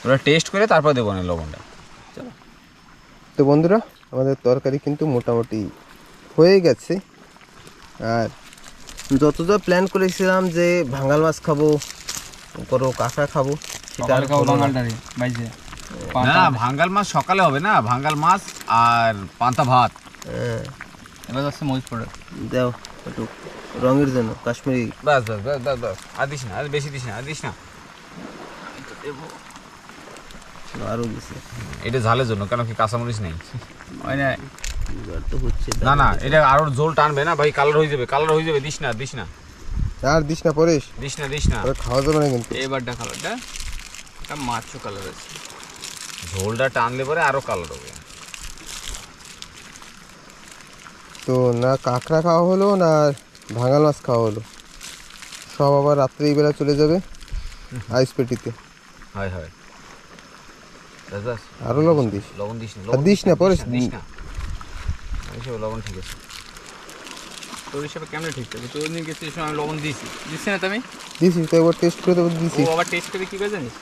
[SPEAKER 3] ওরা টেস্ট করে তারপর দেবো না লবণটা।
[SPEAKER 1] তো বন্ধুরা, আমাদের তরকারি কিন্তু মোটামুটি হয়ে গেছে। আর যতটা প্ল্যান করেছিলাম যে ভাঙাল মাছ খাবো, বড় কাঁকড়া খাবো, সেটা আর হলো না।
[SPEAKER 3] না ভাঙ্গাল মাছ সকালে হবে না, ভাঙ্গাল মাছ আর পান্তা ভাত।
[SPEAKER 1] হ্যাঁ,
[SPEAKER 4] এবার যাচ্ছে মরিচ পাউডার।
[SPEAKER 1] দাও একটু রঙের জন্য কাশ্মীরি।
[SPEAKER 3] বাস বাস বাস বাস বাস, আর দিস না, আর বেশি দিস না, আর দিস না,
[SPEAKER 1] আরও গেছে
[SPEAKER 3] এটা ঝালের জন্য, কেন কি কাঁচামরিচ নেই।
[SPEAKER 4] হয় না,
[SPEAKER 1] এবার তো হচ্ছে।
[SPEAKER 3] না না, এটা আরো ঝোল টানবে না ভাই, কালার হয়ে যাবে, কালার হয়ে যাবে, দিস না দিস না
[SPEAKER 1] আর দিস না পরেশ,
[SPEAKER 3] দিস না দিস না।
[SPEAKER 1] ওরা খাওয়া যাবে না কিন্তু।
[SPEAKER 4] এবারটা কালারটা এটা মাছও কালার আছে।
[SPEAKER 3] ঝোলটা টানলে পরে আরো কালার হবে।
[SPEAKER 1] তো না কাঁকড়া খাওয়া হলো না ভাঙাল মাছ খাওয়া হলো, সব আবার রাত্রিবেলা চলে যাবে আইস পেটিতে।
[SPEAKER 3] হয় হয়, বাস বাস,
[SPEAKER 1] আরো লবণ দিস।
[SPEAKER 3] লবণ দিস না,
[SPEAKER 1] আর দিস না পরে,
[SPEAKER 3] দিস না, এইসব লবণ ঠিক আছে।
[SPEAKER 4] তোর হিসাবে কেমন ঠিক আছে? তোর নিয়ে গেছিস আমি লবণ দিয়েছি, দিচ্ছি না তো আমি?
[SPEAKER 1] দিছি তো একবার টেস্ট করে দেবো, দিছি।
[SPEAKER 4] ও আবার টেস্ট করে কি করে জানিস?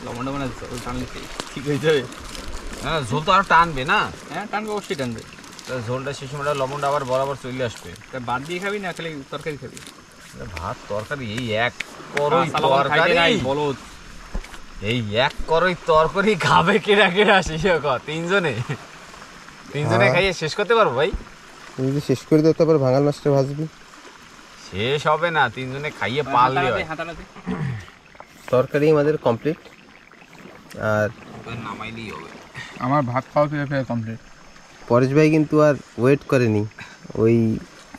[SPEAKER 4] লবণটা মানে টানলে ঠিক হয়ে যাবে।
[SPEAKER 3] না না, ঝোল তো আরো টানবে না,
[SPEAKER 4] হ্যাঁ টানবে, অবশ্যই টানবে।
[SPEAKER 3] তাহলে ঝোলটা সেই সময়টা লবণটা আবার বরাবর চলে আসবে।
[SPEAKER 4] তা বাদ দিয়ে খাবি না খালি তরকারি খাবি?
[SPEAKER 3] ভাত তরকারি এই এক করই
[SPEAKER 4] লবণ খাইতে নাই
[SPEAKER 3] তরকারি,
[SPEAKER 4] বলদ।
[SPEAKER 3] এই এক করই তরকারি খাবে কেরা কেরা, শেষে তিনজনে
[SPEAKER 1] হ্যাঁ।
[SPEAKER 3] খাইয়ে শেষ করতে পারবো ভাই?
[SPEAKER 1] তুই যদি শেষ করে দেয় তারপর ভাঙাল মাছটা ভাজবি।
[SPEAKER 3] শেষ হবে না, তিনজনে খাইয়ে পারলে হয়।
[SPEAKER 4] হাতারাতে
[SPEAKER 1] তরকারি আমাদের কমপ্লিট, আর
[SPEAKER 3] নামাইলেই হবে।
[SPEAKER 4] আমার ভাত খাওয়া ফিরে কমপ্লিট।
[SPEAKER 1] পরেশ ভাই কিন্তু আর ওয়েট করেনি, ওই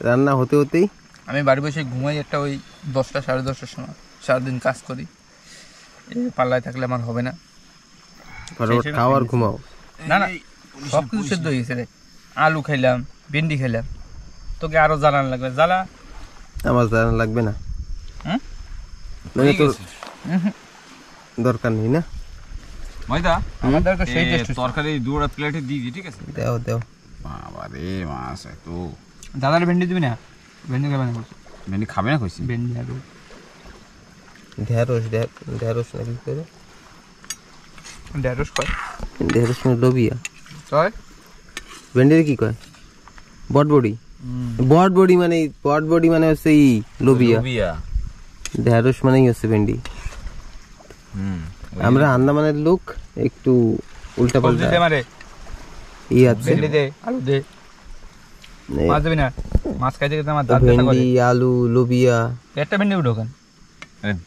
[SPEAKER 1] রান্না হতে হতেই
[SPEAKER 4] আমি বাড়ি বসে ঘুমাই একটা ওই 10টা 10:30টার সময়, সারাদিন কাজ করি, এই পাল্লায় থাকলে আমার হবে না।
[SPEAKER 1] ফটাফট খাও আর ঘুমাও।
[SPEAKER 4] না না, সব কিছু সেদ্ধ হয়ে গেছে রে। আলু খাইলাম, ভেন্ডি খাইলাম, তোকে আরো জ্বালান লাগবে। জ্বালা
[SPEAKER 1] আমার জানা লাগবে না,
[SPEAKER 4] হুম?
[SPEAKER 1] মানে তোর দরকার নেই না।
[SPEAKER 3] ময়দা
[SPEAKER 4] আমার দরকার সেই টেস্ট।
[SPEAKER 3] তরকারি দুটো প্লেটে দিয়ে দিই, ঠিক আছে?
[SPEAKER 1] দেও দেও।
[SPEAKER 3] বাবা রে, মাছ তো
[SPEAKER 4] দাদার ভেন্ডি দিবি না? ভেন্ডি খাবে না?
[SPEAKER 3] ভেন্ডি খাবে না কইছি?
[SPEAKER 4] ভেন্ডি আলু
[SPEAKER 1] ঢেঁড়স, ঢেঁড়স নাকি করে,
[SPEAKER 4] ঢেঁড়স কয়
[SPEAKER 1] ঢেঁড়স মানে লোবিয়া।
[SPEAKER 4] কয়
[SPEAKER 1] ভেন্ডির কি কয়? বটবডি। বটবডি মানে হচ্ছে ই লোবিয়া,
[SPEAKER 3] লোবিয়া।
[SPEAKER 1] ঢেঁড়স মানেই হচ্ছে ভেন্ডি। আমরা আন্দামানের লোক, একটু উল্টা পাল্টা
[SPEAKER 4] মারে।
[SPEAKER 1] ই আছে।
[SPEAKER 4] ভেন্ডি দে, আলু দে, মাছ দিবি না? মাছ খাইতে খেতে আমার দাঁত ব্যথা করে।
[SPEAKER 1] ভেন্ডি, আলু, লোবিয়া।
[SPEAKER 4] একটা ভেন্ডি উঠো কেন?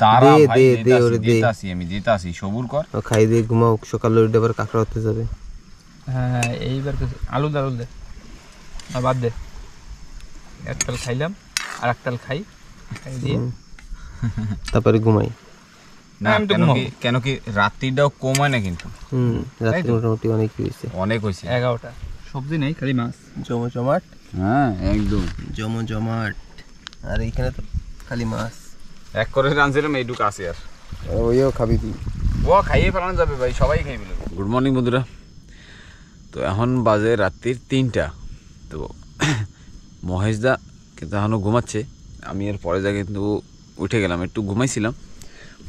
[SPEAKER 3] দাঁড়া
[SPEAKER 1] দে,
[SPEAKER 3] ভাই,
[SPEAKER 1] দে, দে, ওরে দে।
[SPEAKER 3] আমি দিতাছি, সবুর কর।
[SPEAKER 1] ও খাই দিয়ে ঘুমাও, সকালে উঠে আবার কাঁকড়া হতে যাবে।
[SPEAKER 4] হ্যাঁ এইবার আলু দে, আলু দে, আর বাদ দে। একটাল খাইলাম আর একটাল খাই, খাই দিয়ে
[SPEAKER 1] তারপরে ঘুমাই।
[SPEAKER 2] না কেন কি রাত্রিটাও কম হয় না কিন্তু
[SPEAKER 1] রাত্রি মোটামুটি অনেক হয়েছে,
[SPEAKER 2] অনেক হয়েছে।
[SPEAKER 4] 11টা সবজি নেই, খালি মাছ।
[SPEAKER 1] জমজমাট।
[SPEAKER 2] হ্যাঁ একদম
[SPEAKER 1] জমজমাট। আর এইখানে তো খালি মাছ।
[SPEAKER 2] এক করে রাঁধছিলাম এইটুকু আছে আর
[SPEAKER 1] ওইও খাবি তুই?
[SPEAKER 2] ও খাইয়ে ফেলানো যাবে ভাই, সবাই খাই ফেলবে। গুড মর্নিং বন্ধুরা। তো এখন বাজে রাত্রির 3টা। তো মহেশদা কিন্তু এখনও ঘুমাচ্ছে, আমি এর পরে যা কিন্তু উঠে গেলাম, একটু ঘুমাইছিলাম।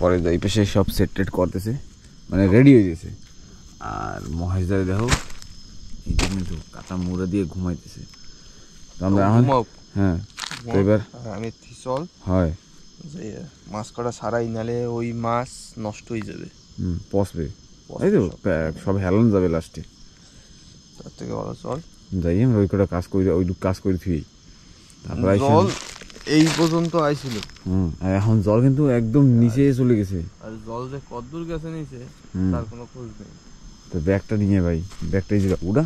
[SPEAKER 2] পরে এই পাশে সব সেট টেট করতেছে, মানে রেডি হয়ে গেছে। আর মহেশদা দেখো এইটা কিন্তু কাঁচা মুড়া দিয়ে ঘুমাইতেছে। তো আমরা এখন হ্যাঁ তো এবার
[SPEAKER 1] আমি চল
[SPEAKER 2] হয়
[SPEAKER 1] যে মাছ কটা ছাড়াই, নালে ওই মাছ নষ্ট হয়ে যাবে,
[SPEAKER 2] পচবে, এই তো সব হেলানো যাবে লাস্টে।
[SPEAKER 1] তার থেকে ভালো চল
[SPEAKER 2] যাই আমরা ওই কটা কাজ করি, ওইটুকু কাজ করে থুই। তারপরে
[SPEAKER 1] জল এই পর্যন্ত আইছিল,
[SPEAKER 2] আর এখন জল কিন্তু একদম নিচে চলে গেছে।
[SPEAKER 1] আর জল যে কতদূর গেছে নিচে তার কোনো খোঁজ নেই।
[SPEAKER 2] তো ব্যাগটা নিয়ে ভাই, ব্যাগটা এই যে ওটা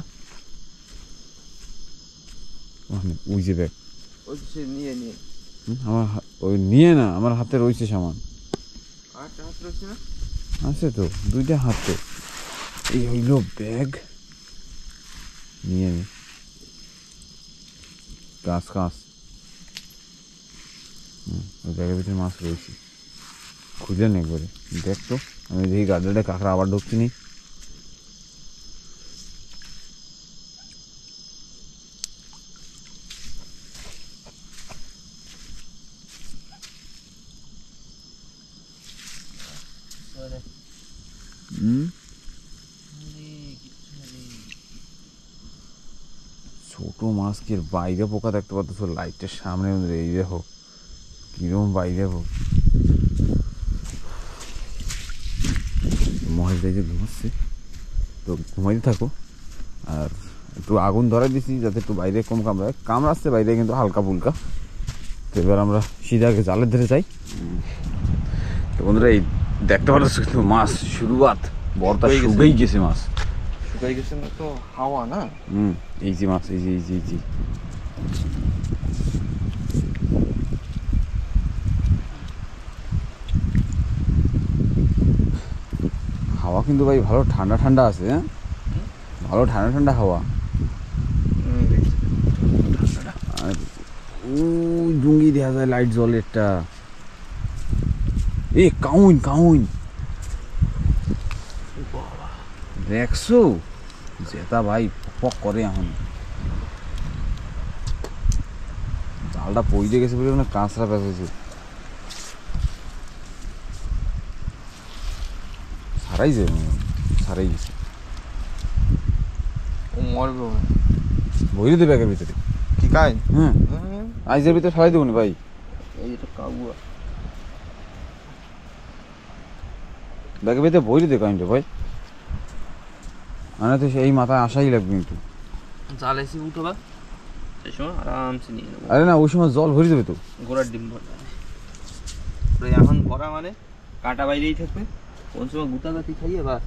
[SPEAKER 2] ওই যে ব্যাগ
[SPEAKER 1] ওই সে নিয়ে
[SPEAKER 2] আমার ওই নিয়ে না, আমার হাতে রয়েছে সামান।
[SPEAKER 1] আরেকটা হাত রয়েছে না?
[SPEAKER 2] আছে তো, 2টা হাত। তো এই হইল ব্যাগ, নিয়ে নি কাঁচ ওই ব্যাগের ভিতরে মাছ রয়েছে, খুঁজে নে একবারে দেখ তো। আমি দেখি গার্ডেনে কাঁকড়া আবার ঢুকছি নি। ছোট মাছ কি বাইরে পোকা দেখতে পাচ্ছ লাইটের সামনে, এই দেখো কিরকম বাইরে মহেশ দেখে ঘুমাচ্ছে। তো ঘুমাইতে থাকো, আর একটু আগুন ধরাই দিছি যাতে একটু বাইরে কম কামড়াচ্ছে বাইরে কিন্তু হালকা ফুলকা। তো এবার আমরা সিধা আগে জালের ধরে যাই। তো বন্ধুরা এই দেখতে পাচ্ছ কিন্তু মাছ শুরুয়াত বর্তা শুকাই গেছে, মাছ
[SPEAKER 1] শুকাই গেছে না তো, হাওয়া না।
[SPEAKER 2] এই যে মাছ, এই যে হাওয়া কিন্তু ভাই ভালো ঠান্ডা ঠান্ডা আছে, হ্যাঁ ভালো ঠান্ডা ঠান্ডা হাওয়া। আর ওই ডুঙ্গি দেখা যায় লাইট জ্বলে একটা। এ কাউন দেখছো যেটা ভাই পক করে। এখন জালটা পইতে গেছে বলে মানে কাঁচরা পেঁচেছে, সারাই গেছে।
[SPEAKER 1] ও মরবে
[SPEAKER 2] ভরে দেবে ব্যাগের ভিতরে।
[SPEAKER 1] কি কাই?
[SPEAKER 2] আইসের ভিতরে ফেলাই দেবো না ভাই।
[SPEAKER 1] এইটা কাবুয়া
[SPEAKER 2] ব্যাগের ভিতরে ভরে দে কাইনটা ভাই, মানে তো সেই মাথায় আসাই লাগবে কিন্তু।
[SPEAKER 3] জাল এসে উঠবা সেই সময় আরামসে নিয়ে নেবো।
[SPEAKER 2] আরে না, ওই সময় জল ভরে দেবে তো।
[SPEAKER 3] গোড়ার ডিম ভরা এখন ভরা মানে কাটা বাইরেই থাকবে, কোন সময় গুতাগাতি খাইয়ে বাস।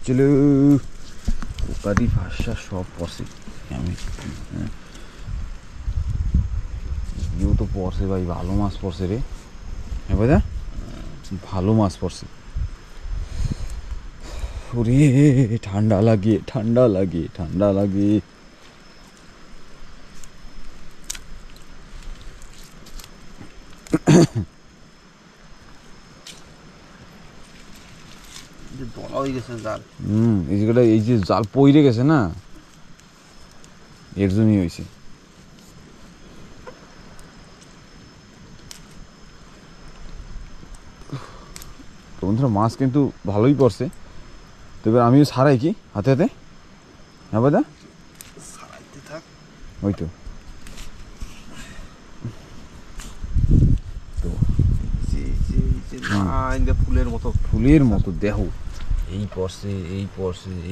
[SPEAKER 2] চলো পোকারি ভাষা সব পড়ছে। আমি তো পড়ছে ভাই, ভালো মাছ পড়ছে রে। হ্যাঁ ভাই, ভালো মাছ পড়ছে। ওরে ঠান্ডা লাগে।
[SPEAKER 3] দলা হয়ে গেছে জাল।
[SPEAKER 2] এই জায়গাটা এই যে জাল পইরে গেছে না, এর জন্যই হয়েছে। তো বন্ধুরা মাছ কিন্তু ভালোই পড়ছে। তো এবার আমিও ছাড়াই কি হাতে হ্যাঁ বাদা ওই তো ফুলের মতো দেহ এই পড়ছে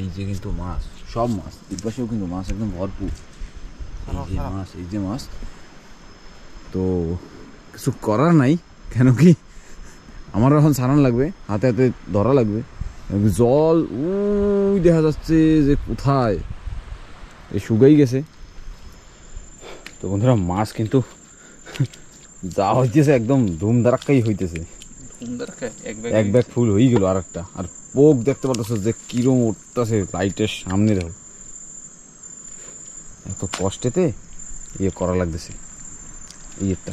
[SPEAKER 2] এই যে কিন্তু মাছ, সব মাছ এই পাশেও কিন্তু মাছ একদম ভরপুর। এই যে মাছ তো কিছু করার নাই, কেন কি আমার এখন ছাড়ান লাগবে, হাতে ধরা লাগবে। জল ওই দেখা যাচ্ছে যে কোথায় শুকাই গেছে, তো বন্ধুরা মাছ কিন্তু যা হইতেছে একদম ধুমধারাক্কাই হইতেছে, এক ব্যাগ ফুল হয়ে গেল আর একটা। আর পোক দেখতে পাচ্ছ যে কিরম উঠতেছে লাইটের সামনে, দেখো এত কষ্টেতে ইয়ে করা লাগতেছে। ইয়েটা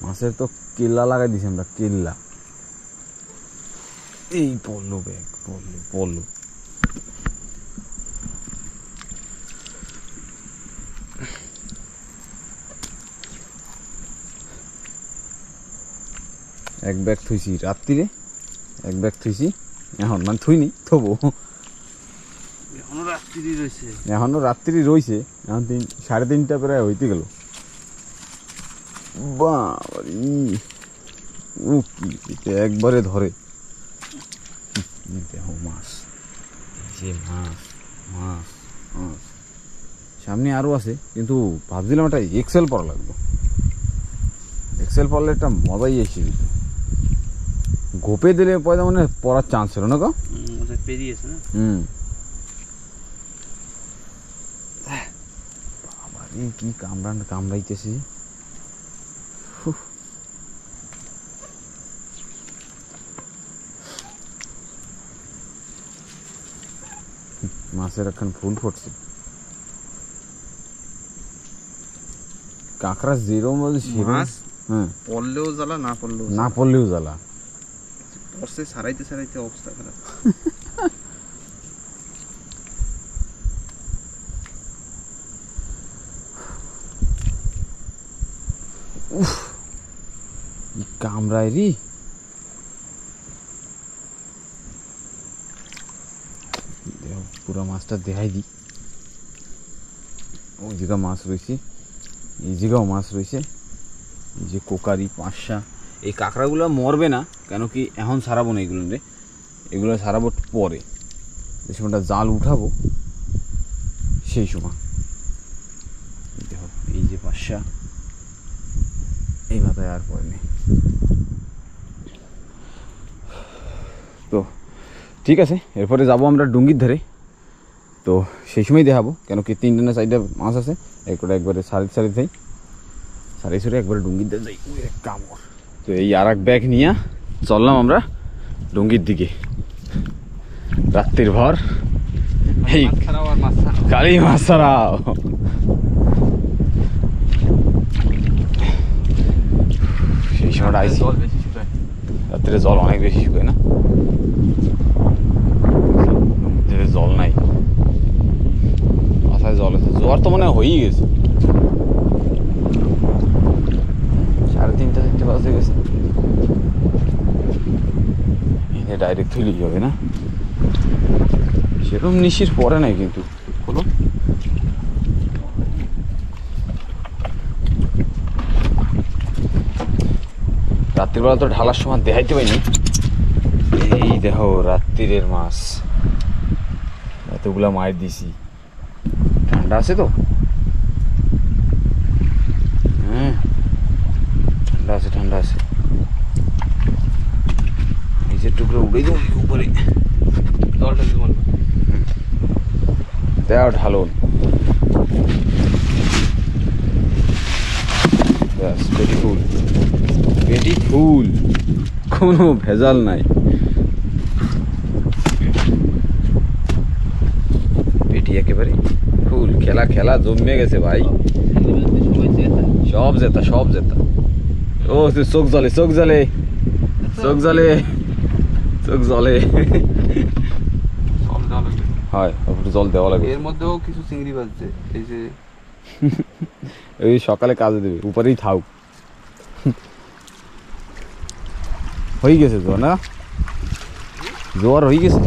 [SPEAKER 2] মাছের তো কেল্লা লাগাই দিছি আমরা, কেল্লা। এই পড়লো ব্যাগ, পড়লো এক ব্যাগ থুইছি রাত্রিরে, এক ব্যাগ থুইছি এখন, মানে থুইনি তবু এখনো রাত্রি রয়েছে। এখন 3:30 প্রায় হইতে গেল। একবারে ধরে দেখো মাছ, যে মাছ মাছ মাছ সামনে আরো আছে, কিন্তু ভাবছিলাম একটা এক্সেল পড়া লাগবে। এক্সেল পড়লে একটা মজাই এসে যেত। গোপে দিলে পয়দা মানে পড়ার চান্স ছিল না গো,
[SPEAKER 3] পেরিয়েছে না।
[SPEAKER 2] কি কামড়াইতেছে। মাছের এখন ফুল ফুটছে। কাঁকড়া যেরকম
[SPEAKER 1] মাছ
[SPEAKER 2] হ্যাঁ
[SPEAKER 1] পড়লেও জ্বালা, না
[SPEAKER 2] পড়লেও জ্বালা।
[SPEAKER 1] সারাইতে অবস্থা খারাপ।
[SPEAKER 2] কামড়ায় রি। পুরো মাছটা দেখাই দি। ওই জায়গা মাছ রয়েছে, এই জায়গাও মাছ রয়েছে। এই যে কোকারি, পাঁচশা, এই কাঁকড়াগুলো মরবে না কেন কি এখন ছাড়াবো না এগুলো রে, এগুলো ছাড়াবো পরে, যে সময়টা জাল উঠাবো সেই সময়। দেখো এই যে পাঁচশা, এই মাথায় আর পরে নেই। তো ঠিক আছে, এরপরে যাবো আমরা ডুঙ্গির ধারে। তো সেই সময় দেখাবো, কেন কি 3টা না 4টা মাছ আছে, একবারে সারি যাই, সারি সরে একবারে ডুঙ্গির ধারে যাই। কামড়। তো এই আর এক ব্যাগ নিয়ে চললাম আমরা ডুঙ্গির দিকে। রাত্রির ভর এই কালি মাছ ছাড়াও। সেই সময়টা আইসি, রাত্রে জল অনেক বেশি শুকায় না, জল নাই, বাসায় জল আছে। জোয়ার তো মনে হয়েই গেছে, 3:30-4 বাজে গেছে। এনে ডাইরেক্ট তুলেই যাবে না, সেরকম নিশির পরে নাই কিন্তু। হলো রাত্রিবেলা তো ঢালার সময় দেখাইতে পাইনি। এই দেখো রাত্রিরের মাছ, এতগুলা মায়ের দিছি। ঠান্ডা আছে তো, হ্যাঁ ঠান্ডা আছে। নিচের টুকরো উড়ে দেবো উপরে, দেও ঢালুন। পেটি ফুল, কোনো ভেজাল নাই। পেটি একেবারে ফুল, খেলা জমে গেছে ভাই। সব জেতা ও চোখ জ্বলে হয়, জল দেওয়া লাগে।
[SPEAKER 1] এর মধ্যেও কিছু চিংড়ি বাজছে, এই যে
[SPEAKER 2] এই সকালে কাজে দেবে, উপরেই থাক। হয়ে গেছে তো না, জোয়ার হয়ে গেছে।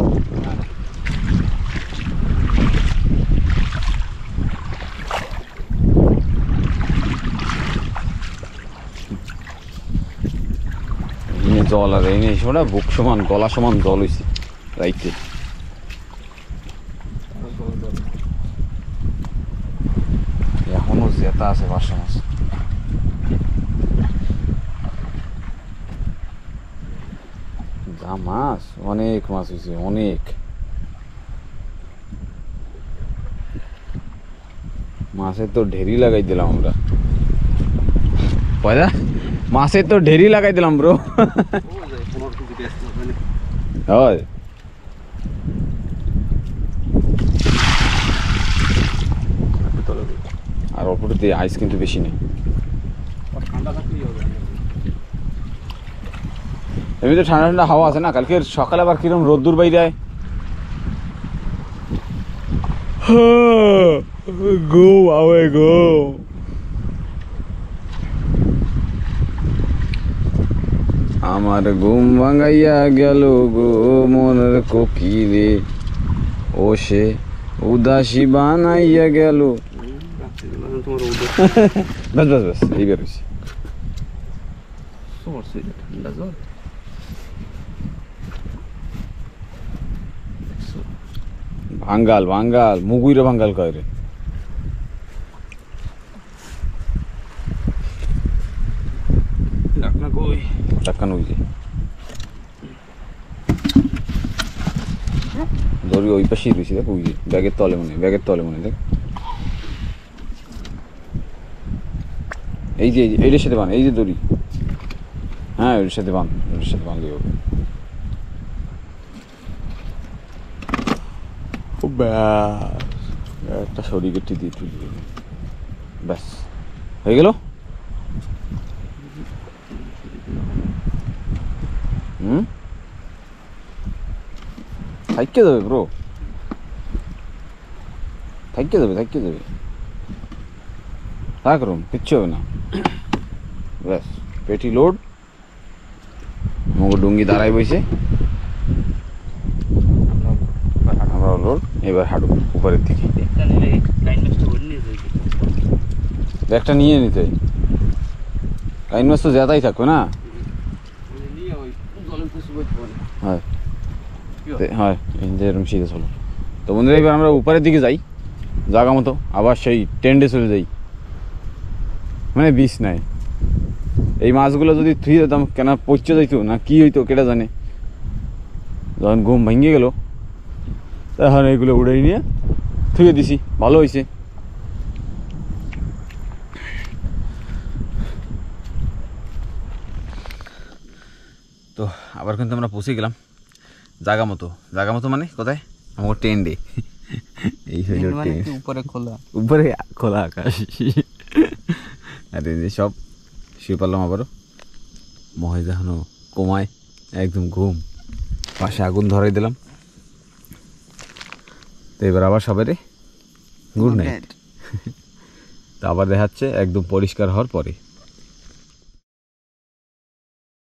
[SPEAKER 2] জল আর এই সময় বুক সমান, গলা সমান জল হয়েছে রাইতে। এখনো জেতা আছে বাসা মাছ। যা মাছ, অনেক মাছ হয়েছে, অনেক। মাছের তো ঢেরি লাগাই দিলাম আমরা পয়দা, মাছের তো ঢেরি লাগাই দিলাম ব্রো। হয় আর অপরতে আইস কিন্তু বেশি নেই। এমনিতে ঠান্ডা ঠান্ডা হাওয়া আছে না, কালকের সকালে আবার কিরম রোদ্দুর বাইরে গো আওয়ে গো। আমার ঘুম ভাঙাইয়া গেল গো মনের কোকিলে, ও সে উদাসী বানাইয়া গেল। বাস বাস বাস এই বেরোছি। ভাঙ্গাল ভাঙ্গাল মুগুইরে ভাঙ্গাল কয় রে। টাক্কা নই দড়ি ওই পাশেই রয়েছি দেখ, ওই যে ব্যাগের তলে মনে, ব্যাগের তলে মনে দেখ। এই যে এইটার সাথে বান, এই যে দড়ি, হ্যাঁ ওইটার সাথে বান, ওইটার সাথে বানলেই হবে। একটা সরি কেটে দিয়ে তুলি, ব্যাস হয়ে গেল। থাইকে যাবে ব্রো, থাইকে যাবে, থাইকে যাবে, তা করুন কিচ্ছু হবে না। ব্যাস পেটি লোড, আমাকে ডুঙ্গি দাঁড়াই বইছে, আমরা লোড। এবার হাঁটু উপরের দিকে, ব্যাগটা নিয়ে নিতে। লাইন মাছ তো জ্যাদাই থাকবে না। হ্যাঁ হ্যাঁ এরকম সিধে চলো। তো বন্ধুরা এবার আমরা উপরের দিকে যাই জায়গা মতো, আবার সেই টেন্ডে চলে যাই, মানে বিষ নাই। এই মাছগুলো যদি থুয়ে যেতাম কেন পচে যাইতো না কি হইতো কেটা জানে। যখন ঘুম ভেঙে গেল তখন এইগুলো উড়াই নিয়ে থুয়ে দিছি, ভালো হয়েছে। তো আবার কিন্তু আমরা পৌঁছে গেলাম জায়গা মতো। জায়গা মতো মানে কোথায়? আমার টেন্ডে। এই হইল উপরে খোলা, উপরে খোলা আকাশ। আর এই সব শুয়ে পারলাম আবারও। মহে যেন কমায়, একদম ঘুম। পাশে আগুন ধরাই দিলাম। তো এবার আবার সবাই গুড নাইট। তো আবার দেখাচ্ছে একদম পরিষ্কার হওয়ার পরে।